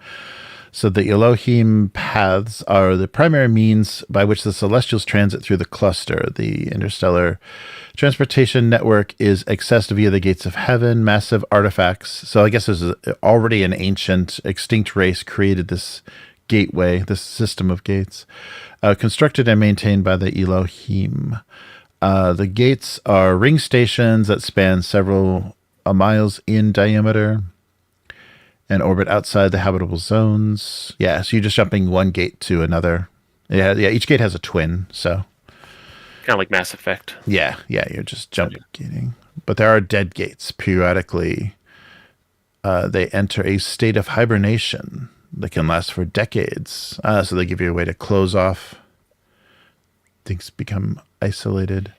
A: So the Elohim paths are the primary means by which the celestials transit through the cluster. The interstellar transportation network is accessed via the gates of heaven, massive artifacts. So I guess there's already an ancient extinct race created this gateway, this system of gates, constructed and maintained by the Elohim. The gates are ring stations that span several miles in diameter and orbit outside the habitable zones. Yeah, so you're just jumping one gate to another. Yeah, each gate has a twin, so
C: Kind of like Mass Effect.
A: yeah, you're just jumping gating. But there are dead gates. Periodically, they enter a state of hibernation that can last for decades. So they give you a way to close off. Things become isolated.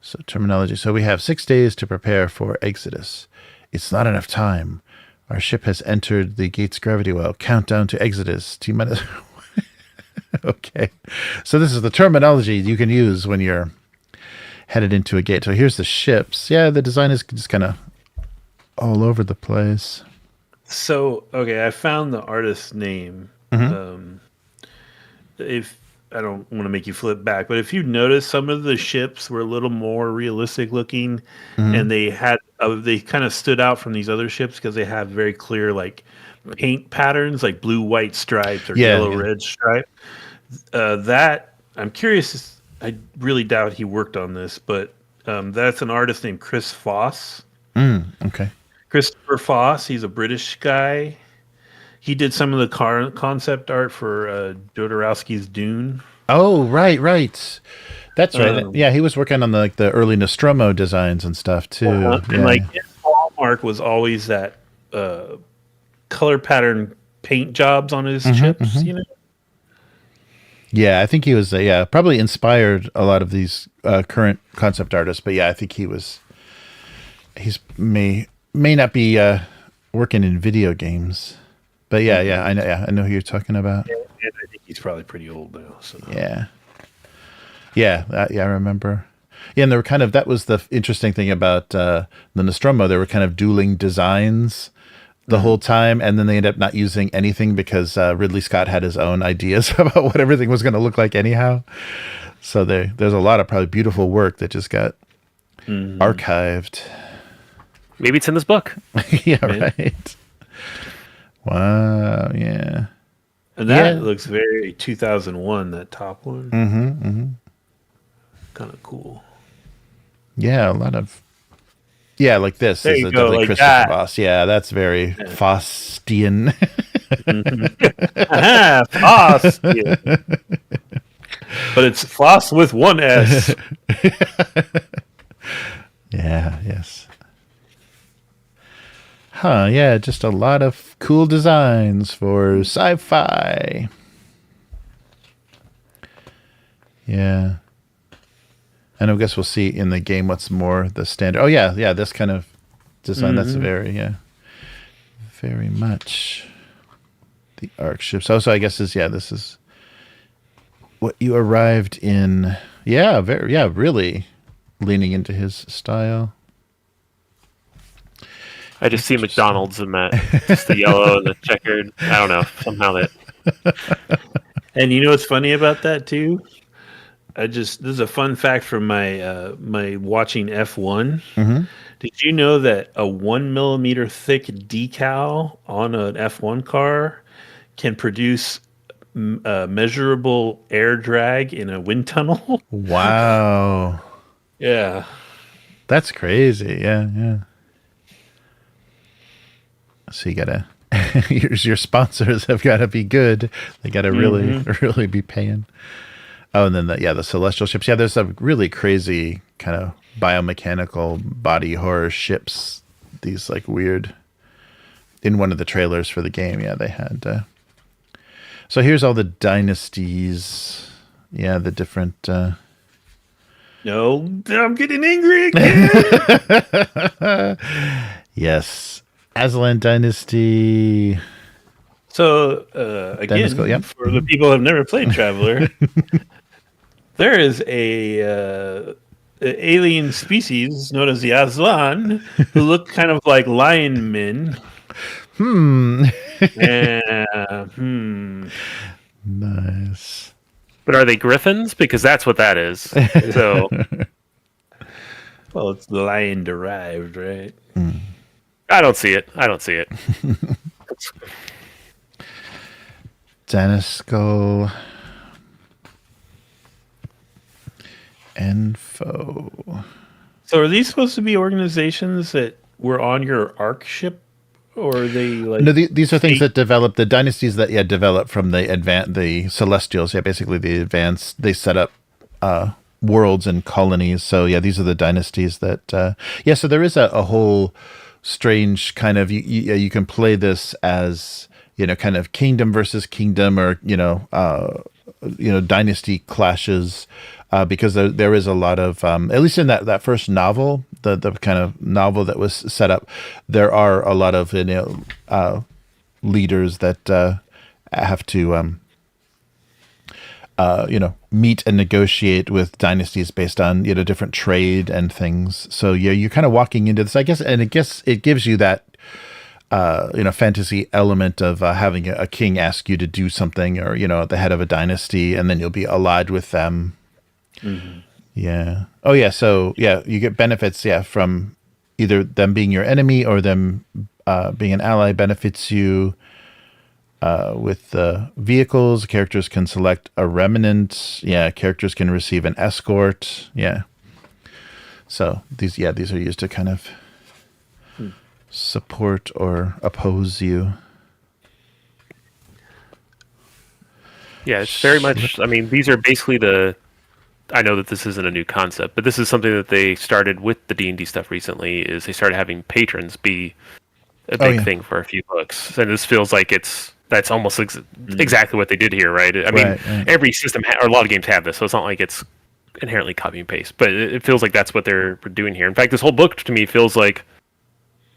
A: So terminology. So we have 6 days to prepare for Exodus. It's not enough time. Our ship has entered the gate's gravity well. Countdown to Exodus. T minus. Okay. So this is the terminology you can use when you're headed into a gate. So here's the ships. Yeah, the design is just kind of all over the place.
B: So, okay, I found the artist's name. If I don't want to make you flip back, but if you notice, some of the ships were a little more realistic looking, and they had they kind of stood out from these other ships because they have very clear like paint patterns, like blue, white stripes or yellow, red stripe. That I'm curious. I really doubt he worked on this, but that's an artist named Chris Foss.
A: Okay.
B: Christopher Foss. He's a British guy. He did some of the concept art for Jodorowsky's Dune.
A: Oh, right. That's right. Yeah, he was working on the early Nostromo designs and stuff too.
B: And like his hallmark was always that color pattern paint jobs on his chips. You know.
A: Yeah, I think he was. Probably inspired a lot of these current concept artists. But yeah, I think he's may not be working in video games. But yeah, I know who you're talking about.
B: And I think he's probably pretty old now. So
A: yeah, I remember. Yeah, and they were that was the interesting thing about the Nostromo. They were kind of dueling designs the whole time, and then they ended up not using anything because Ridley Scott had his own ideas about what everything was going to look like anyhow. So there's a lot of probably beautiful work that just got archived.
C: Maybe it's in this book.
A: Yeah, right. Wow, yeah.
B: And that looks very 2001, that top one. Kind of cool.
A: Yeah, a lot of... Yeah, like this.
B: There
A: is
B: you go,
A: definitely
B: like
A: Christopher
B: that.
A: Foss. Yeah, that's very Fostian.
B: Foss. Yeah. But it's Foss with one S.
A: Yeah, yes. Huh, yeah, just a lot of cool designs for sci-fi. Yeah. And I guess we'll see in the game what's more the standard. Oh, yeah, this kind of design, that's very much the arc ship. So I guess this is what you arrived in. Yeah, really leaning into his style.
C: I just see McDonald's in that. Just the yellow and the checkered. I don't know. Somehow that.
B: And you know what's funny about that too? This is a fun fact from my my watching F1. Did you know that a 1 millimeter thick decal on an F1 car can produce measurable air drag in a wind tunnel?
A: Wow.
B: Yeah.
A: That's crazy. Yeah. So you gotta, your sponsors have got to be good. They got to really be paying. Oh, and then the celestial ships. Yeah, there's some really crazy kind of biomechanical body horror ships. These like weird. In one of the trailers for the game, they had. So here's all the dynasties. Yeah, the different.
B: No, I'm getting angry again.
A: Yes. Aslan Dynasty.
B: So, again, for the people who have never played Traveler, there is a alien species known as the Aslan, who look kind of like lion men.
A: Nice.
C: But are they griffins? Because that's what that is. So,
B: well, it's lion derived, right?
C: I don't see it. I don't see it.
A: Danisco info.
B: So, are these supposed to be organizations that were on your Ark ship, or are they like?
A: No, these are things that develop the dynasties that develop from the Celestials. Yeah, basically the advanced. They set up worlds and colonies. So yeah, these are the dynasties that. So there is a whole strange kind of you can play this as kind of kingdom versus kingdom, or dynasty clashes, because there is a lot of at least in that first novel, the kind of novel that was set up, there are a lot of leaders that have to meet and negotiate with dynasties based on different trade and things. So yeah, you're kind of walking into this, I guess, and it gives you that fantasy element of having a king ask you to do something, or at the head of a dynasty, and then you'll be allied with them. Mm-hmm. Yeah. Oh yeah. So yeah, you get benefits. Yeah, from either them being your enemy or them being an ally. Benefits you with vehicles. Characters can select a remnant. Yeah. Characters can receive an escort. Yeah. So these are used to kind of support or oppose you.
C: Yeah, it's very much. I mean, these are basically I know that this isn't a new concept, but this is something that they started with the D&D stuff recently. Is they started having patrons be a big thing for a few books, and this feels like that's almost exactly what they did here, right? I mean, every system or a lot of games have this, so it's not like it's inherently copy and paste, but it feels like that's what they're doing here. In fact, this whole book to me feels like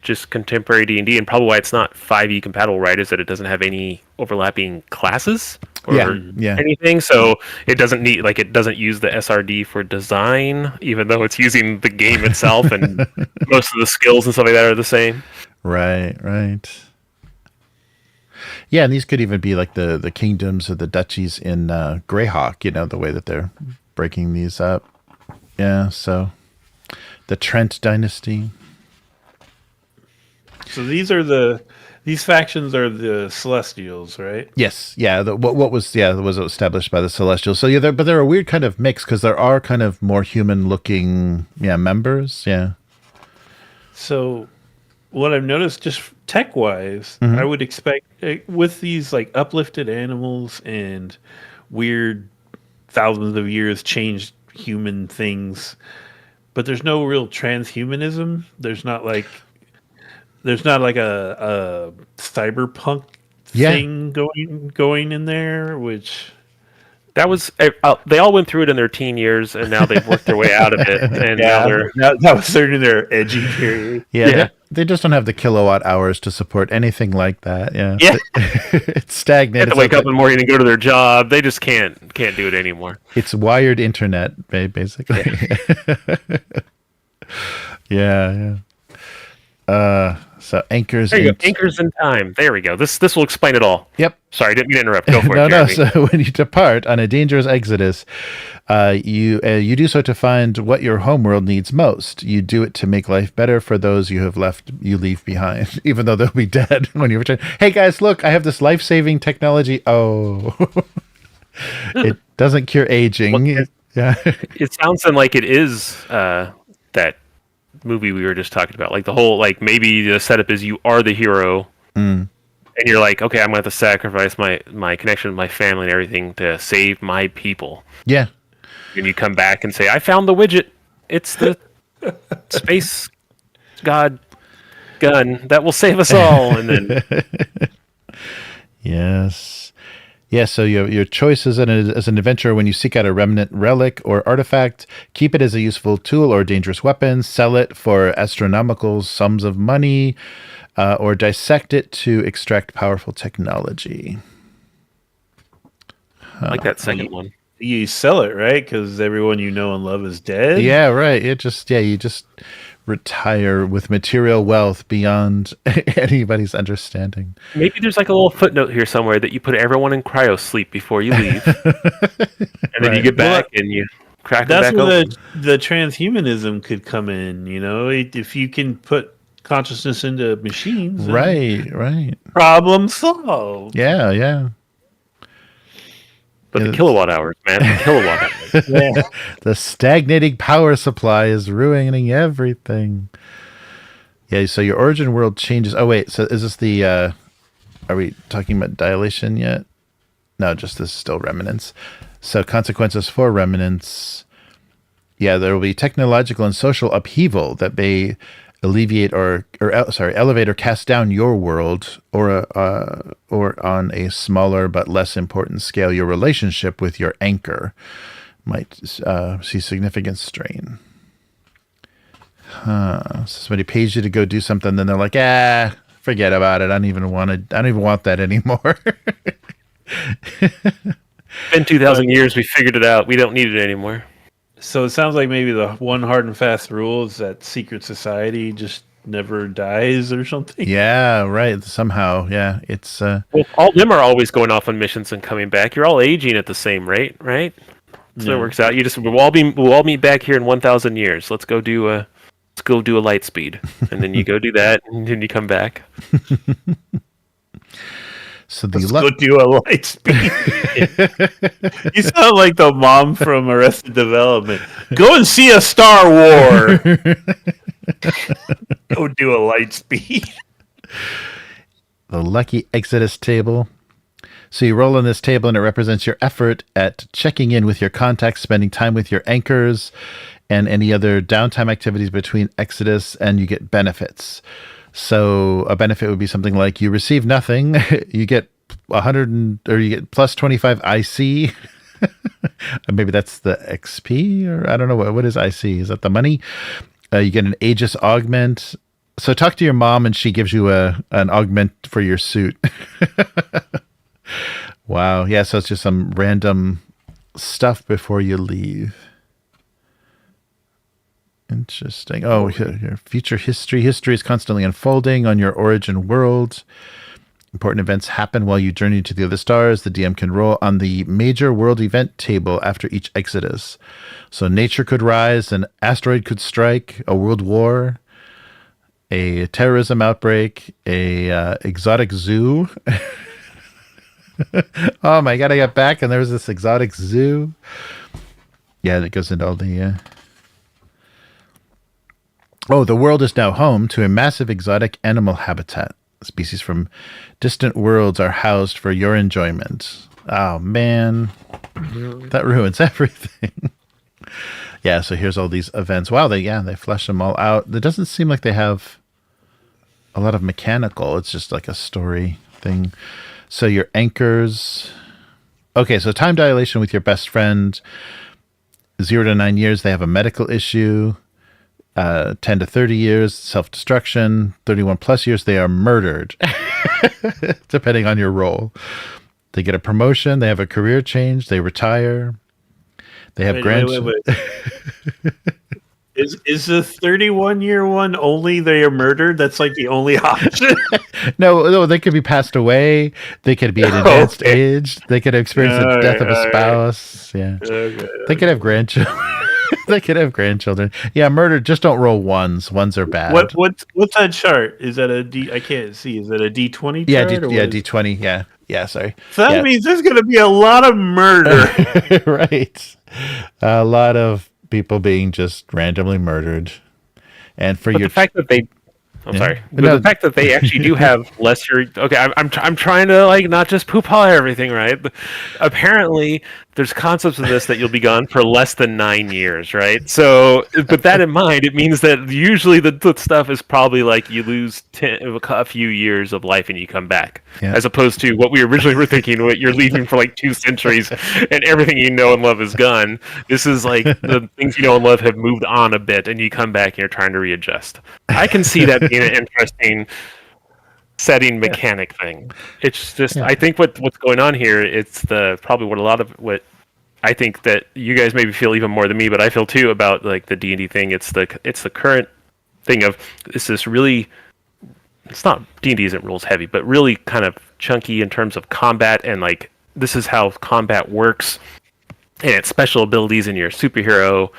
C: just contemporary D&D, and probably why it's not 5e compatible, right, is that it doesn't have any overlapping classes or anything, so it doesn't use the SRD for design, even though it's using the game itself, and most of the skills and stuff like that are the same.
A: Right. Yeah, and these could even be like the kingdoms or the duchies in Greyhawk, the way that they're breaking these up. Yeah, so the Trent dynasty.
B: So these factions are the Celestials, right?
A: Yes, yeah. What was established by the Celestials. So yeah, but they're a weird kind of mix, because there are kind of more human-looking members. Yeah.
B: So what I've noticed, just tech-wise, I would expect with these like uplifted animals and weird thousands of years changed human things, but there's no real transhumanism. There's not like a cyberpunk thing going in there, which
C: that was they all went through it in their teen years, and now they've worked their way out of it. And
B: that was certainly their edgy period.
A: Yeah. They just don't have the kilowatt hours to support anything like that. Yeah. It's stagnant.
C: They have to wake up in the morning and go to their job. They just can't do it anymore.
A: It's wired internet, basically. Yeah. So anchors.
C: Anchors in time. There we go. This will explain it all.
A: Yep.
C: Sorry, didn't mean to interrupt. Go for it.
A: No. So when you depart on a dangerous exodus, you do so to find what your homeworld needs most. You do it to make life better for those you leave behind, even though they'll be dead when you return. Hey guys, look! I have this life-saving technology. Oh, it doesn't cure aging.
C: It sounds like it is that movie we were just talking about, like the whole, like maybe the setup is you are the hero, and you're like, okay, I'm gonna have to sacrifice my connection with my family and everything to save my people.
A: Yeah.
C: And you come back and say, I found the widget. It's the space god gun that will save us all. And then
A: yes. Yeah, so your choice as an adventurer: when you seek out a remnant, relic, or artifact, keep it as a useful tool or dangerous weapon, sell it for astronomical sums of money, or dissect it to extract powerful technology.
C: I like that second one.
B: you sell it, right? Because everyone you know and love is dead.
A: Yeah, right. You just retire with material wealth beyond anybody's understanding.
C: Maybe there's like a little footnote here somewhere that you put everyone in cryo sleep before you leave, and then you get back and you crack them
B: That's
C: back
B: where
C: open.
B: the transhumanism could come in. If you can put consciousness into machines, then
A: Right.
B: problem solved.
A: Yeah.
C: But the kilowatt hours, man, the kilowatt hours.
B: Yeah.
A: The stagnating power supply is ruining everything. Yeah, so your origin world changes. Oh wait, so is this the are we talking about dilation yet? No, just this is still remnants. So consequences for remnants. Yeah, there will be technological and social upheaval that may alleviate elevate or cast down your world, or on a smaller but less important scale, your relationship with your anchor might see significant strain. So somebody pays you to go do something, then they're like, forget about it. I don't even want that anymore.
C: Been 2,000 years. We figured it out. We don't need it anymore.
B: So it sounds like maybe the one hard and fast rule is that secret society just never dies or something.
A: Yeah, right. Somehow, yeah. It's
C: well, all of them are always going off on missions and coming back. You're all aging at the same rate, right? So it works out. We'll all meet back here in 1,000 years. Let's go do a light speed, and then you go do that, and then you come back.
A: So
B: let's go do a light speed. You sound like the mom from Arrested Development. Go and see a Star War. Go do a light speed.
A: The lucky Exodus table. So you roll on this table, and it represents your effort at checking in with your contacts, spending time with your anchors, and any other downtime activities between Exodus, and you get benefits. So a benefit would be something like you receive nothing, you get 100, or you get plus 25 IC. Maybe that's the XP, or I don't know what is IC. Is that the money? You get an Aegis augment. So talk to your mom, and she gives you an augment for your suit. Wow. Yeah. So it's just some random stuff before you leave. Interesting. Oh, your future history. History is constantly unfolding on your origin world. Important events happen while you journey to the other stars. The DM can roll on the major world event table after each Exodus. So nature could rise, an asteroid could strike, a world war, a terrorism outbreak, a exotic zoo. Oh my God, I got back and there was this exotic zoo. Yeah, that goes into all the... Oh, the world is now home to a massive exotic animal habitat. Species from distant worlds are housed for your enjoyment. Oh, man. That ruins everything. Yeah, so here's all these events. Wow, they flesh them all out. It doesn't seem like they have a lot of mechanical. It's just like a story thing. So your anchors... Okay, so time dilation with your best friend. 0 to 9 years, they have a medical issue. 10 to 30 years, self-destruction. 31 plus years, they are murdered. Depending on your role. They get a promotion, they have a career change, they retire. They have grandchildren.
B: Wait. Is the 31-year one only they are murdered? That's like the only option?
A: No, they could be passed away. They could be at advanced age. They could experience the death of a spouse. Yeah. They could have grandchildren. They could have grandchildren. Yeah, murder. Just don't roll ones. Ones are bad.
B: What's that chart? Is that a D? I can't see. Is that a D20 chart?
A: Yeah, D20. Yeah. Sorry.
B: So that means there's going to be a lot of murder.
A: Right. A lot of people being just randomly murdered. And
C: the fact that they... I'm sorry. But the fact that they actually do have lesser... Okay, I'm trying to like not just poop-haw everything, right? But apparently, there's concepts of this that you'll be gone for less than 9 years, right? So, but that in mind, it means that usually the stuff is probably like you lose a few years of life and you come back. Yeah. As opposed to what we originally were thinking, what you're leaving for like 2 centuries and everything you know and love is gone. This is like the things you know and love have moved on a bit and you come back and you're trying to readjust. I can see that being an interesting setting mechanic thing. It's just I think what's going on here, it's probably what a lot of what I think that you guys maybe feel even more than me, but I feel too about like the D&D thing. It's the current thing of this really. It's not D&D isn't rules heavy, but really kind of chunky in terms of combat, and like this is how combat works, and its special abilities in your superhero,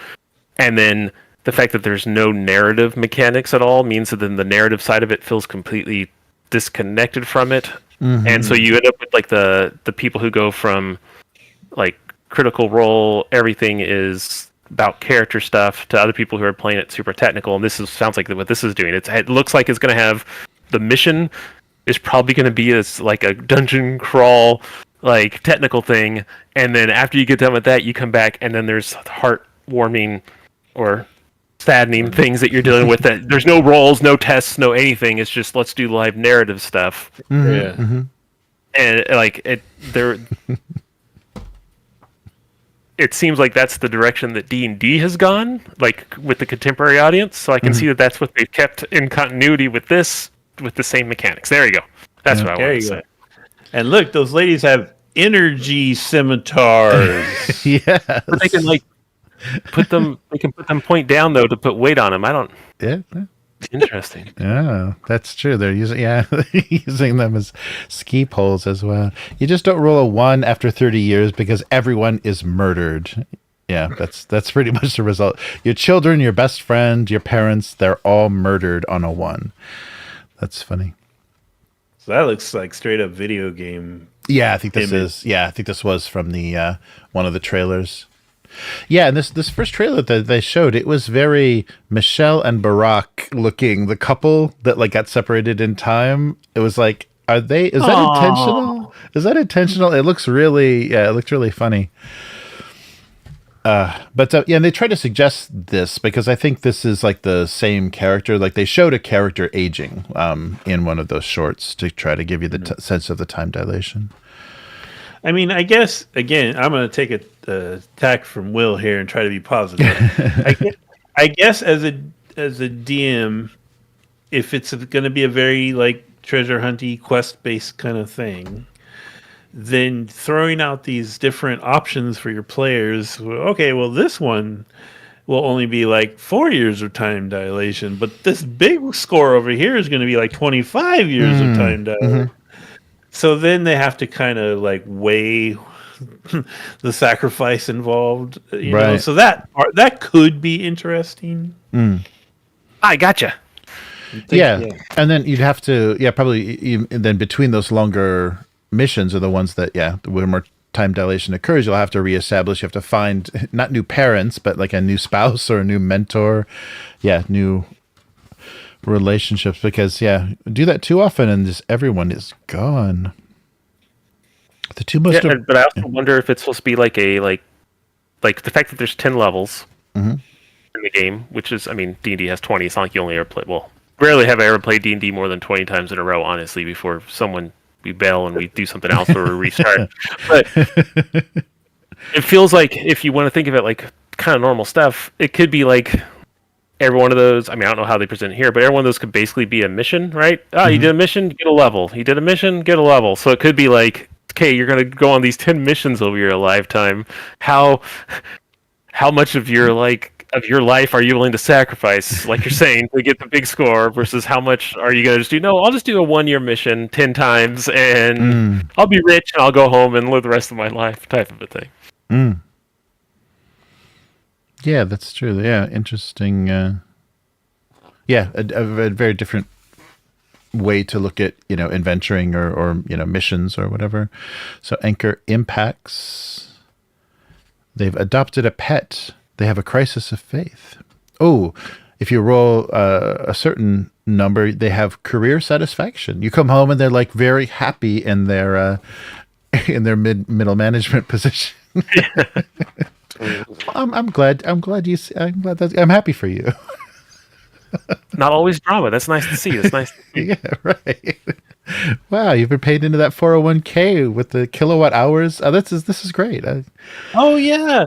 C: and then the fact that there's no narrative mechanics at all means that then the narrative side of it feels completely disconnected from it, and so you end up with like the people who go from like critical role, everything is about character stuff, to other people who are playing it super technical, and sounds like what this is doing. It looks like it's going to have the mission is probably going to be as like a dungeon crawl, like technical thing, and then after you get done with that, you come back, and then there's heartwarming or saddening things that you're dealing with. That there's no roles, no tests, no anything. It's just let's do live narrative stuff. And like it seems like that's the direction that D&D has gone, like with the contemporary audience. So I can see that that's what they've kept in continuity with this. With the same mechanics. There you go. That's what I want to say.
B: And look, those ladies have energy scimitars.
A: Yeah.
C: But they can like put them. They can put them point down though to put weight on them. I don't.
A: Yeah.
C: Interesting.
A: Yeah, that's true. They're using them as ski poles as well. You just don't roll a 1 after 30 years because everyone is murdered. Yeah, that's pretty much the result. Your children, your best friend, your parents, they're all murdered on a 1. That's funny.
B: So that looks like straight up video game.
A: Yeah, I think this is. Yeah, I think this was from the one of the trailers. Yeah, and this first trailer that they showed, it was very Michelle and Barack looking. The couple that like got separated in time. It was like, is that intentional? Is that intentional? It looks really. Yeah, it looked really funny. But and they try to suggest this because I think this is like the same character. Like they showed a character aging in one of those shorts to try to give you the sense of the time dilation.
B: I mean, I guess again, I'm going to take a tack from Will here and try to be positive. I guess as a DM, if it's going to be a very like treasure hunty quest based kind of thing, then throwing out these different options for your players. Okay, well, this one will only be like 4 years of time dilation, but this big score over here is going to be like 25 years of time dilation. So then they have to kind of like weigh the sacrifice involved, you know. So that could be interesting.
C: I gotcha.
A: Yeah, and then you'd have to, probably. And then between those longer missions are the ones that, where more time dilation occurs, you'll have to reestablish. You have to find not new parents, but like a new spouse or a new mentor. New relationships, because do that too often and just everyone is gone. The two most
C: but I also wonder if it's supposed to be like like the fact that there's 10 levels in the game, which is, I mean, D&D has 20. It's not like you only ever play, well, rarely have I ever played D&D more than 20 times in a row, honestly, before we bail and we do something else or we restart. But it feels like if you want to think of it like kind of normal stuff, it could be like every one of those. I mean, I don't know how they present it here, but every one of those could basically be a mission, right? You did a mission, get a level. You did a mission, get a level. So it could be like, okay, you're going to go on these 10 missions over your lifetime. How much of your life are you willing to sacrifice, like you're saying, to get the big score, versus how much are you going to just do? No, I'll just do a 1 year mission 10 times and I'll be rich and I'll go home and live the rest of my life, type of a thing.
A: Yeah, that's true. Yeah, interesting. A very different way to look at, adventuring or missions or whatever. So Anchor Impacts, they've adopted a pet. They have a crisis of faith. Oh, if you roll a certain number, they have career satisfaction. You come home and they're like very happy in their middle management position. I'm glad I'm happy for you.
C: Not always drama. That's nice to see.
A: Yeah, right. Wow, you've been paid into that 401k with the kilowatt hours. Oh, this is great.
B: Oh yeah.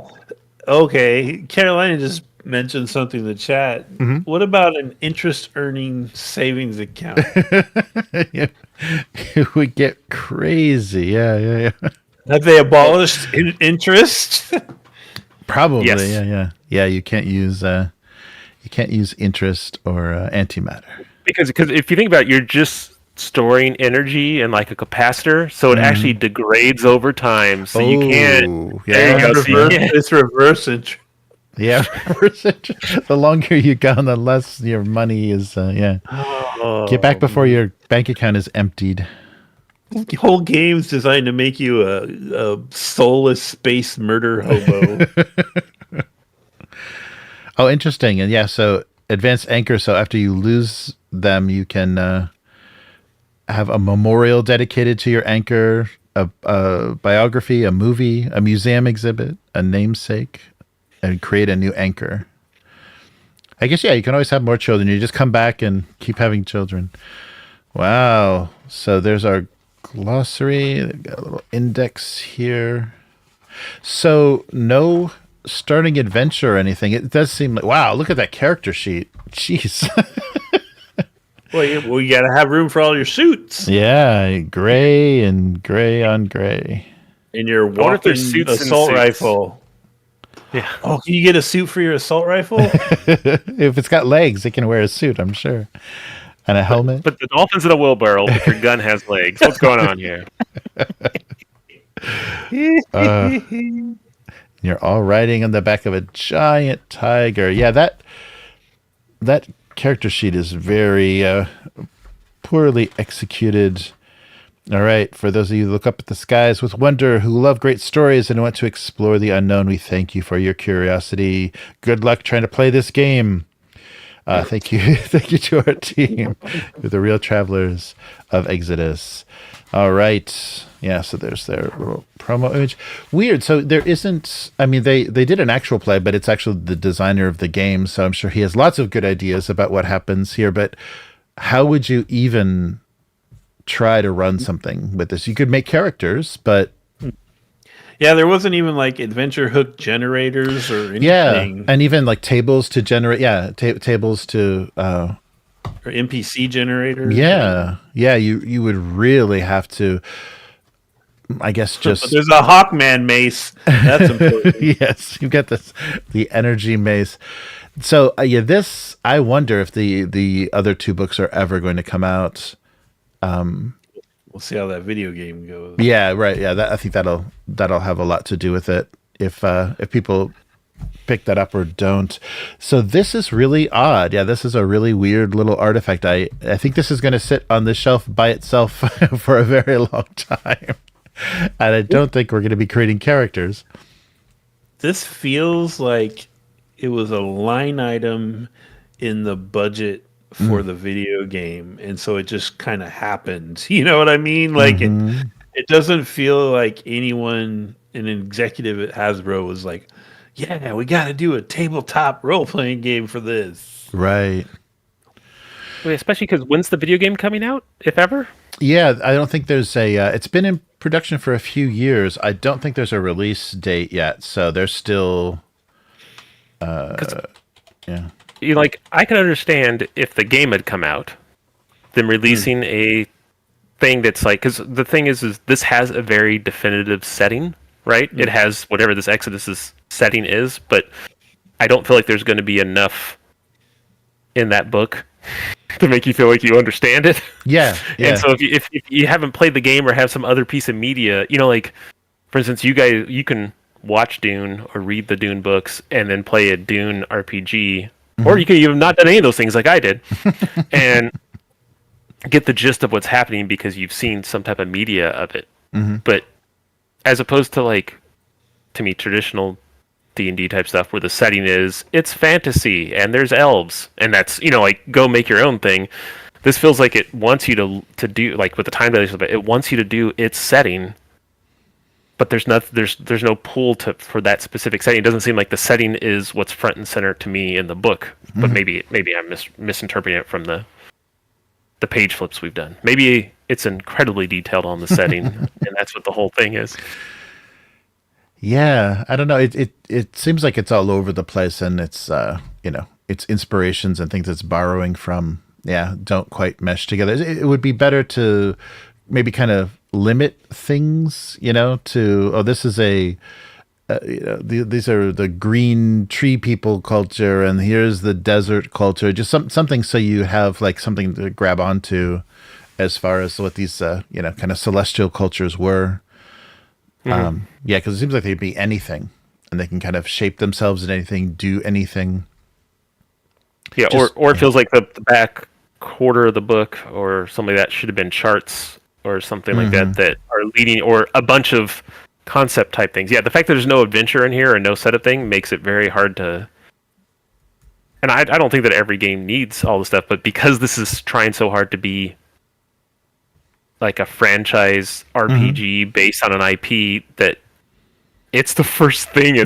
B: Okay, Carolina just mentioned something in the chat. What about an interest-earning savings account?
A: It would get crazy. Yeah.
B: Have they abolished interest?
A: Probably,
C: Yes.
A: yeah. You can't use interest or antimatter.
C: Because if you think about it, you're just storing energy in like a capacitor, so it actually degrades over time. So you can't.
A: Yeah.
C: There you go. So you can't.
B: It's reverse interest.
A: Yeah, the longer you go, the less your money is. Get back before your bank account is emptied.
B: The whole game's designed to make you a soulless space murder hobo.
A: Oh, interesting. And yeah, so advanced anchor. So after you lose them, you can have a memorial dedicated to your anchor, a biography, a movie, a museum exhibit, a namesake, and create a new anchor. I guess, yeah, you can always have more children. You just come back and keep having children. Wow. So there's our glossary. They've got a little index here. So no starting adventure or anything. It does seem like, wow, look at that character sheet. Jeez.
B: Well, you got to have room for all your suits.
A: Yeah, gray and gray on gray.
B: And your walking assault rifle.
C: Yeah.
B: Oh, can you get a suit for your assault rifle?
A: If it's got legs, it can wear a suit, I'm sure. And a helmet.
C: But the dolphin's in a wheelbarrow, but your gun has legs. What's going on here?
A: You're all riding on the back of a giant tiger. Yeah, that character sheet is very poorly executed. All right, for those of you who look up at the skies with wonder, who love great stories and want to explore the unknown, we thank you for your curiosity. Good luck trying to play this game. Thank you to our team, with the real travelers of Exodus. All right, yeah. So there's their little promo image. Weird. So there isn't. I mean, they did an actual play, but it's actually the designer of the game. So I'm sure he has lots of good ideas about what happens here. But how would you even try to run something with this? You could make characters, but
B: yeah, there wasn't even like adventure hook generators or anything.
A: Yeah, and even like tables to generate. Yeah, tables to
B: or NPC generators.
A: Yeah, you would really have to, I guess, just
B: there's a Hawkman mace. That's important.
A: Yes, you've got the energy mace. So yeah, this, I wonder if the other two books are ever going to come out.
B: We'll see how that video game goes.
A: Yeah, right. Yeah, I think that'll have a lot to do with it if people pick that up or don't. So this is really odd. Yeah, this is a really weird little artifact. I think this is going to sit on the shelf by itself for a very long time, and I don't think we're going to be creating characters.
B: This feels like it was a line item in the budget for the video game, and so it just kind of happened. You know what I mean? Like it doesn't feel like anyone, an executive at Hasbro, was like, yeah, we got to do a tabletop role-playing game for this.
A: Right.
C: Especially because when's the video game coming out, if ever?
A: Yeah, I don't think there's a it's been in production for a few years. I don't think there's a release date yet, so there's still yeah.
C: Like, I can understand if the game had come out, then releasing a thing that's like, because the thing is this has a very definitive setting, right? It has whatever this Exodus' setting is, but I don't feel like there's going to be enough in that book to make you feel like you understand it.
A: Yeah.
C: And so if you haven't played the game or have some other piece of media, like, for instance, you can watch Dune or read the Dune books and then play a Dune RPG. Or you could even not done any of those things like I did, and get the gist of what's happening because you've seen some type of media of it. But as opposed to, like, to me, traditional D&D type stuff where the setting is, it's fantasy and there's elves and that's, like, go make your own thing. This feels like it wants you to do, like with the time dilation, it wants you to do its setting. But there's no pull for that specific setting. It doesn't seem like the setting is what's front and center to me in the book. But maybe I'm misinterpreting it from the page flips we've done. Maybe it's incredibly detailed on the setting, and that's what the whole thing is.
A: Yeah, I don't know. It seems like it's all over the place, and it's its inspirations and things it's borrowing from don't quite mesh together. It would be better to maybe kind of limit things, to this is these are the green tree people culture, and here's the desert culture. Just something so you have like something to grab onto, as far as what these kind of celestial cultures were. Because it seems like they'd be anything, and they can kind of shape themselves in anything, do anything.
C: Yeah, or it feels like the back quarter of the book or something like that should have been charts or something like that are leading, or a bunch of concept type things. Yeah, the fact that there's no adventure in here and no setup thing makes it very hard to. And I don't think that every game needs all the stuff, but because this is trying so hard to be like a franchise RPG based on an IP, that it's the first thing. It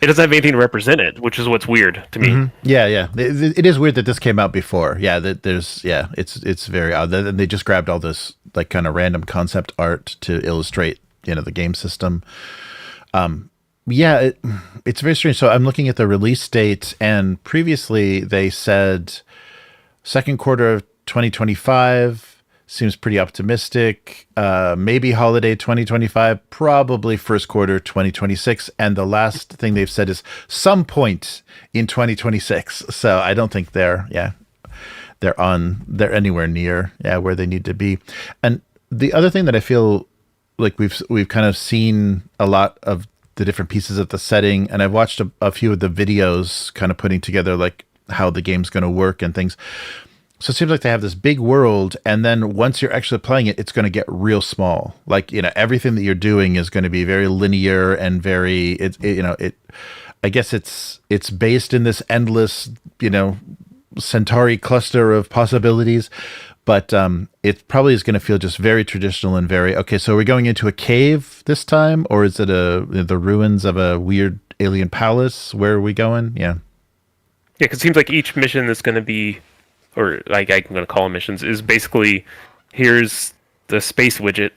C: doesn't have anything to represent it, which is what's weird to me.
A: Yeah. It is weird that this came out before. Yeah, it's very odd. And they just grabbed all this like kind of random concept art to illustrate, the game system. It's very strange. So I'm looking at the release date, and previously they said second quarter of 2025. Seems pretty optimistic. Maybe holiday 2025, probably first quarter 2026. And the last thing they've said is some point in 2026. So I don't think they're anywhere near where they need to be. And the other thing that I feel like we've kind of seen a lot of the different pieces of the setting, and I've watched a few of the videos kind of putting together like how the game's going to work and things. So it seems like they have this big world, and then once you're actually playing it, it's going to get real small. Like, everything that you're doing is going to be very linear and very, I guess it's based in this endless, Centauri cluster of possibilities, but it probably is going to feel just very traditional and very, okay, so we're going into a cave this time, or is it the ruins of a weird alien palace? Where are we going? Yeah.
C: Yeah, because it seems like each mission is going to be, or like I'm going to call them missions, is basically, here's the space widget,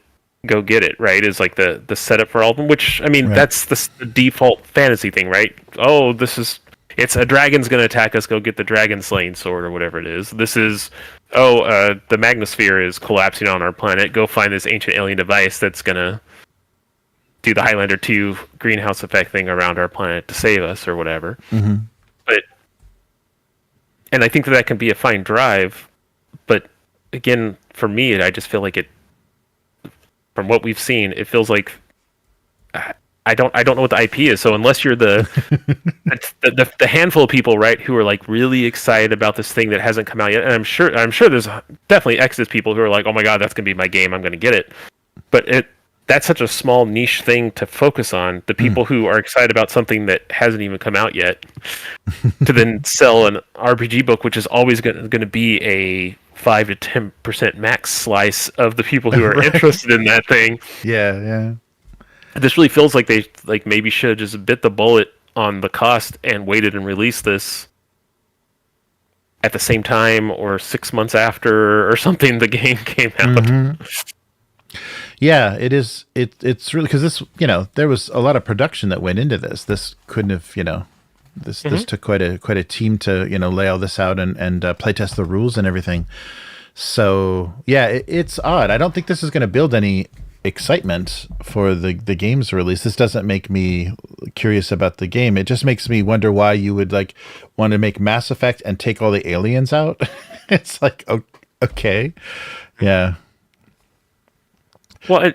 C: go get it, right? Is like the setup for all of them, which, I mean, that's the default fantasy thing, right? Oh, it's a dragon's going to attack us, go get the dragon slaying sword or whatever it is. This is, the magnosphere is collapsing on our planet, go find this ancient alien device that's going to do the Highlander 2 greenhouse effect thing around our planet to save us or whatever. But and I think that can be a fine drive, but again, for me, I just feel like it. From what we've seen, it feels like I don't know what the IP is. So unless you're the handful of people, right, who are like really excited about this thing that hasn't come out yet, and I'm sure there's definitely Exodus people who are like, oh my god, that's gonna be my game, I'm gonna get it. But that's such a small niche thing to focus on. The people who are excited about something that hasn't even come out yet, to then sell an RPG book, which is always going to be a 5 to 10% max slice of the people who are interested in that thing.
A: Yeah.
C: This really feels like they maybe should have just bit the bullet on the cost and waited and released this at the same time or 6 months after or something the game came out.
A: Yeah, it is. It's really, because this, there was a lot of production that went into this. This couldn't have, this took quite a team to, lay all this out and play test the rules and everything. So yeah, it's odd. I don't think this is going to build any excitement for the game's release. This doesn't make me curious about the game. It just makes me wonder why you would like want to make Mass Effect and take all the aliens out. It's like, okay, yeah.
C: Well,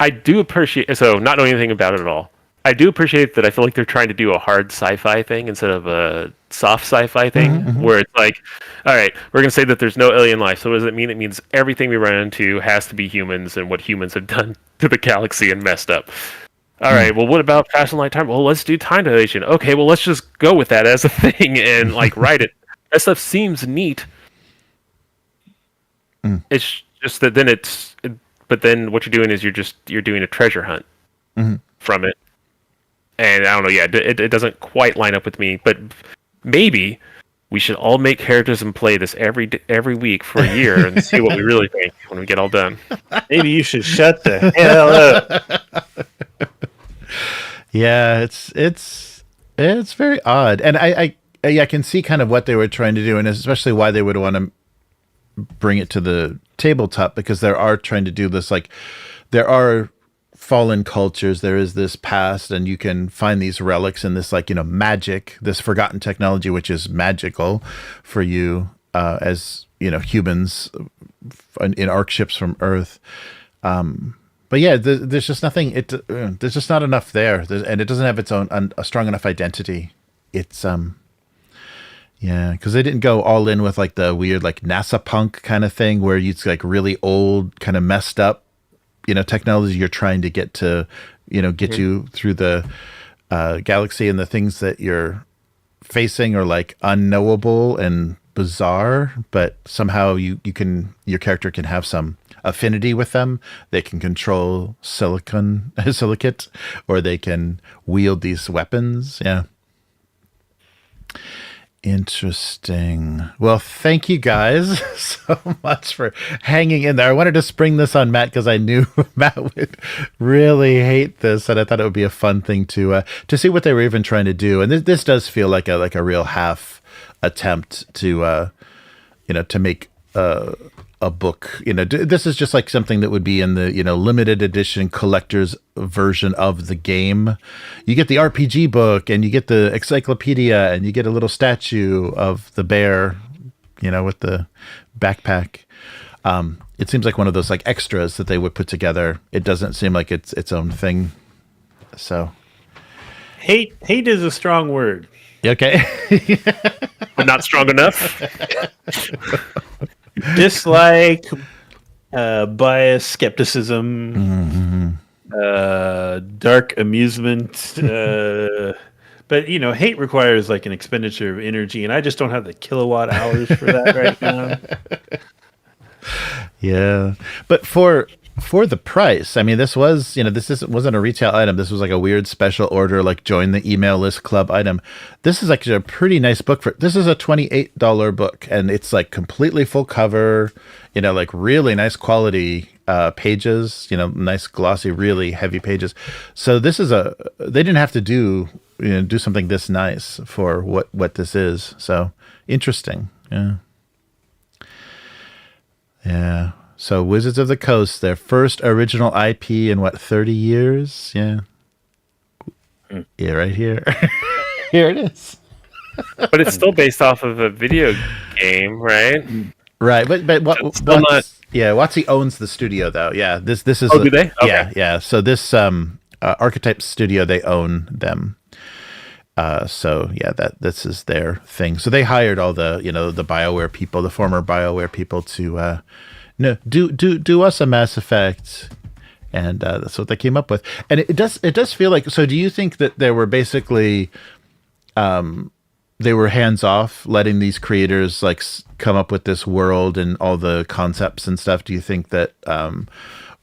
C: I do appreciate, so not knowing anything about it at all, I do appreciate that I feel like they're trying to do a hard sci-fi thing instead of a soft sci-fi thing, where it's like, all right, we're going to say that there's no alien life, so what does it mean? It means everything we run into has to be humans and what humans have done to the galaxy and messed up. All right, well, what about Fast and Light Time? Well, let's do time dilation. Okay, well, let's just go with that as a thing and like write it. That stuff seems neat. It's just that then but then what you're doing is you're doing a treasure hunt from it, and I don't know. Yeah, it doesn't quite line up with me. But maybe we should all make characters and play this every week for a year and see what we really think when we get all done.
B: Maybe you should shut the hell up.
A: Yeah, it's very odd, and I can see kind of what they were trying to do, and especially why they would want to bring it to the tabletop, because they are trying to do this, like there are fallen cultures, there is this past, and you can find these relics in this, like, magic, this forgotten technology, which is magical for you as humans in arc ships from Earth. But yeah, there's just nothing. There's just not enough there, and it doesn't have its own a strong enough identity. It's yeah, because they didn't go all in with like the weird like NASA punk kind of thing where it's like really old, kind of messed up, technology you're trying to get to, get you through the galaxy, and the things that you're facing are like unknowable and bizarre, but somehow your character can have some affinity with them. They can control silicate, or they can wield these weapons. Yeah. Interesting. Well, thank you guys so much for hanging in there. I wanted to spring this on Matt because I knew Matt would really hate this, and I thought it would be a fun thing to see what they were even trying to do. And this does feel like a real half attempt to to make a book. This is just like something that would be in the limited edition collector's version of the game. You get the RPG book, and you get the encyclopedia, and you get a little statue of the bear, with the backpack. It seems like one of those like extras that they would put together. It doesn't seem like it's its own thing. So
B: hate is a strong word.
A: Okay.
C: But not strong enough.
B: Dislike, bias, skepticism, dark amusement. But hate requires like an expenditure of energy, and I just don't have the kilowatt hours for that right now.
A: Yeah, but for the price, I mean, this was, wasn't a retail item. This was like a weird special order, like join the email list club item. This is actually a pretty nice book. This is a $28 book, and it's like completely full cover, like really nice quality pages, nice glossy, really heavy pages. So this is they didn't have to do something this nice for what this is. So interesting. Yeah. Yeah. So Wizards of the Coast, their first original IP in 30 years? Yeah. Yeah, right here. Here it is.
C: But it's still based off of a video game, right?
A: Right. But WotC owns the studio though. Yeah. This is
C: do they? Okay.
A: Yeah. So this Archetype studio, they own them. So yeah, this is their thing. So they hired all the, the BioWare people, the former BioWare people to do us a Mass Effect, and that's what they came up with. And it does feel like. So, do you think that they were basically, they were hands off, letting these creators like come up with this world and all the concepts and stuff? Do you think that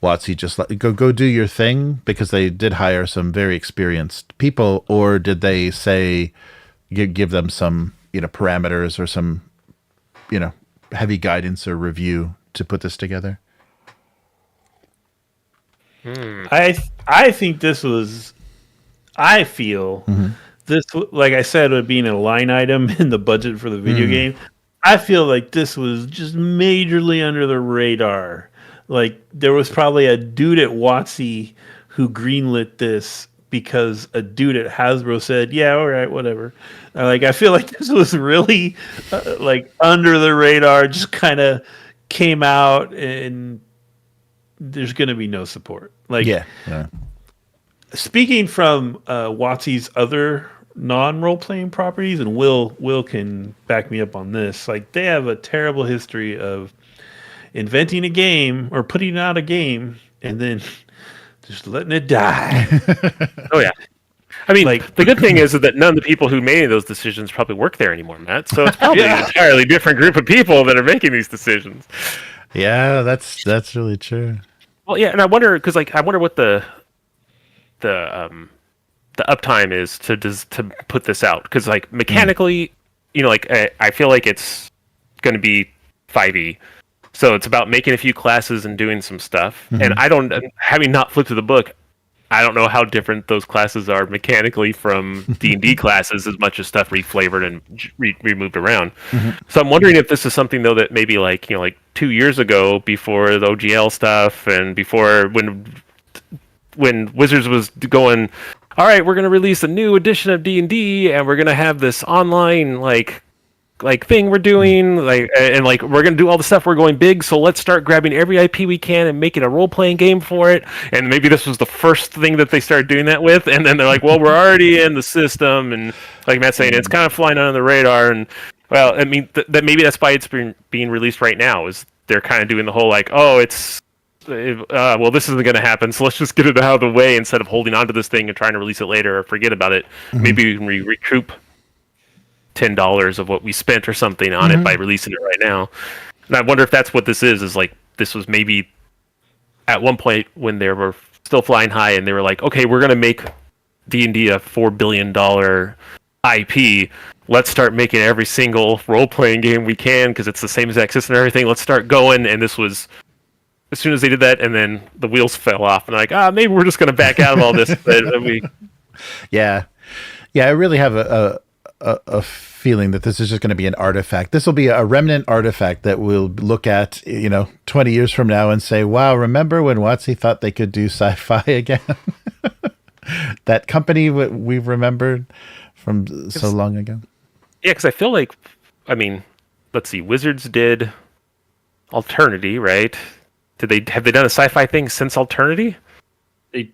A: WotC just go do your thing, because they did hire some very experienced people, or did they say give them some parameters or some heavy guidance or review to put this together?
B: I think this was. I feel this, like I said, would be a line item in the budget for the video game. I feel like this was just majorly under the radar. Like there was probably a dude at WotC who greenlit this because a dude at Hasbro said, "Yeah, all right, whatever." I feel like this was really like under the radar, just kind of came out, and there's going to be no support.
A: Yeah.
B: Speaking from WotC's other non-role-playing properties, and Will can back me up on this. Like they have a terrible history of inventing a game or putting out a game and then just letting it die.
C: Oh yeah. I mean, the good thing is that none of the people who made those decisions probably work there anymore, Matt. So it's probably an entirely different group of people that are making these decisions.
A: Yeah, that's really true.
C: Well, yeah, and I wonder what the uptime is to put this out, because like mechanically, I feel like it's going to be 5e. So it's about making a few classes and doing some stuff. And having not flipped through the book, I don't know how different those classes are mechanically from D&D classes, as much as stuff reflavored and removed around. So I'm wondering if this is something though that maybe like 2 years ago, before the OGL stuff, and before when Wizards was going, all right, we're going to release a new edition of D&D, and we're going to have this online like thing we're doing, and like we're going to do all the stuff, we're going big, so let's start grabbing every IP we can and making a role-playing game for it. And maybe this was the first thing that they started doing that with, and then they're like, well, we're already in the system, and like Matt's saying, it's kind of flying under the radar. And well, I mean, that maybe that's why it's being released right now, is they're kind of doing the whole like, oh, well, this isn't going to happen, so let's just get it out of the way instead of holding on to this thing and trying to release it later or forget about it. Maybe we can recoup $10 of what we spent or something on it by releasing it right now. And I wonder if that's what this is like, this was maybe at one point when they were still flying high and they were like, okay, we're going to make D&D a $4 billion IP. Let's start making every single role-playing game we can because it's the same exact system and everything. Let's start going. And this was, as soon as they did that, and then the wheels fell off, and like, maybe we're just going to back out of all this. But
A: yeah, I really have a feeling that this is just going to be an artifact. This will be a remnant artifact that we'll look at, 20 years from now and say, wow, remember when WotC thought they could do sci-fi again? That company we've remembered from so long ago.
C: Yeah, because I feel like, I mean, let's see, Wizards did Alternity, right? Have they done a sci-fi thing since Alternity? Like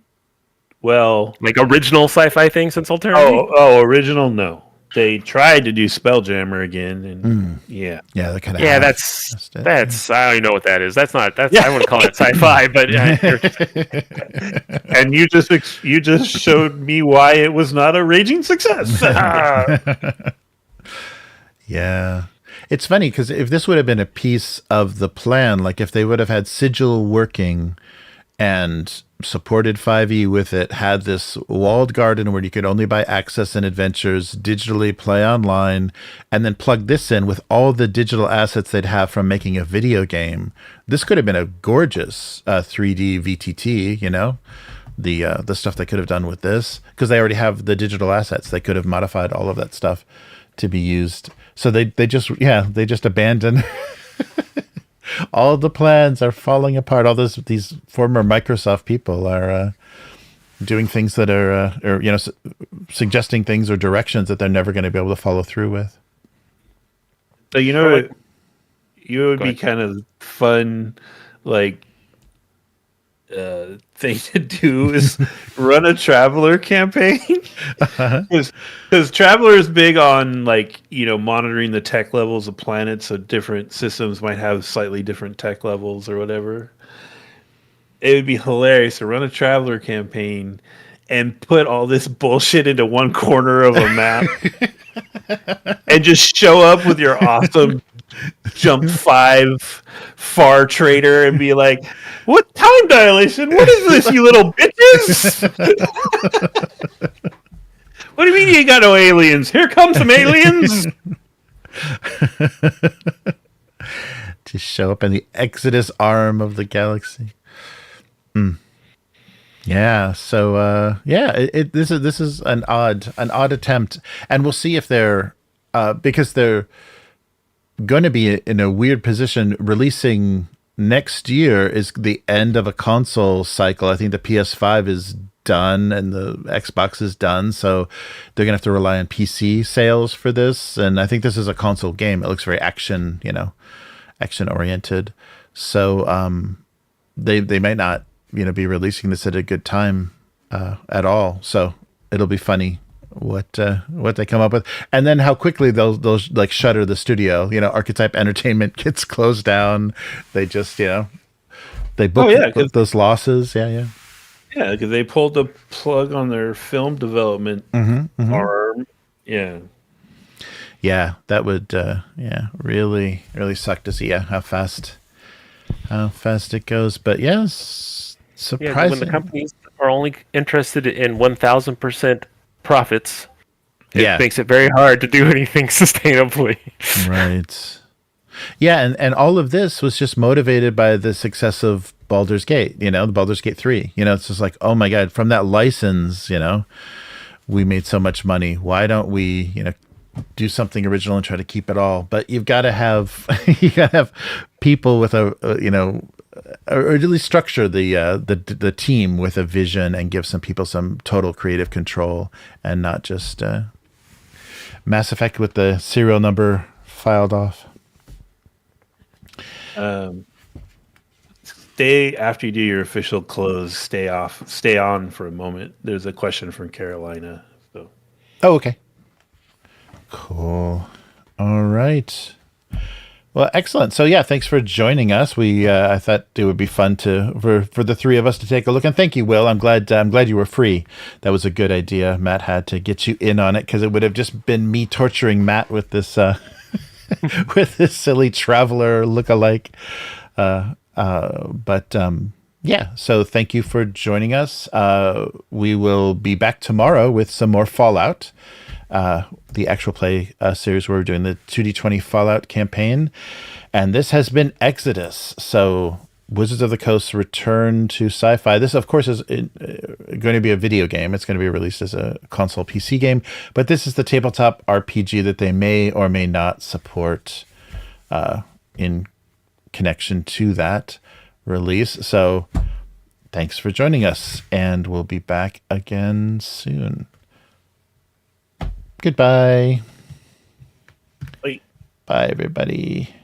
C: original sci-fi thing since Alternity?
B: Oh, original? No. They tried to do Spelljammer again, and yeah,
A: they kind of
C: that's I don't even know what that is. I wouldn't call it sci-fi, but
B: and you just showed me why it was not a raging success.
A: Yeah. It's funny because if this would have been a piece of the plan, like if they would have had Sigil working and supported 5e with it, had this walled garden where you could only buy access and adventures, digitally play online, and then plug this in with all the digital assets they'd have from making a video game, this could have been a gorgeous 3D VTT, the stuff they could have done with this, because they already have the digital assets. They could have modified all of that stuff to be used. So they just abandoned. All the plans are falling apart. All these former Microsoft people are doing things that are suggesting things or directions that they're never going to be able to follow through with.
B: So it would be kind of fun, like thing to do is run a Traveler campaign, because Traveler is big on monitoring the tech levels of planets, so different systems might have slightly different tech levels or whatever. It would be hilarious to run a Traveler campaign and put all this bullshit into one corner of a map and just show up with your awesome Jump 5 Far Trader and be like, what time dilation? What is this, you little bitches? What do you mean you got no aliens? Here come some aliens.
A: Just show up in the Exodus arm of the galaxy. Yeah. So this is an odd attempt, and we'll see if they're because they're going to be in a weird position. Releasing next year is the end of a console cycle. I think the PS5 is done and the Xbox is done, so they're gonna have to rely on PC sales for this. And I think this is a console game. It looks very action oriented. So they might not be releasing this at a good time at all. So it'll be funny what they come up with, and then how quickly they'll shutter the studio. Archetype Entertainment gets closed down. They just they book those losses. Yeah,
B: because they pulled the plug on their film development arm.
A: Yeah, that would really suck to see how fast it goes. But yes, surprising.
C: When the companies are only interested in 1,000% profits, it makes it very hard to do anything sustainably.
A: Right. Yeah, and all of this was just motivated by the success of Baldur's Gate, the Baldur's Gate 3. It's just like, oh my God, from that license, we made so much money. Why don't we, do something original and try to keep it all. But you've got to have people with a or at least structure the team with a vision and give some people some total creative control, and not just Mass Effect with the serial number filed off.
B: Stay after you do your official close. Stay on for a moment. There's a question from Carolina. So.
A: Oh, okay. Cool. All right. Well, excellent. So yeah, thanks for joining us. I thought it would be fun for the three of us to take a look. And thank you, Will. I'm glad you were free. That was a good idea Matt had to get you in on it, because it would have just been me torturing Matt with this with this silly traveler lookalike. Yeah, so thank you for joining us. We will be back tomorrow with some more Fallout, the actual play series where we're doing the 2D20 Fallout campaign. And this has been Exodus. So Wizards of the Coast return to sci-fi. This, of course, is going to be a video game. It's going to be released as a console PC game. But this is the tabletop RPG that they may or may not support in connection to that release. So thanks for joining us, and we'll be back again soon. Goodbye.
B: Bye.
A: Bye, everybody.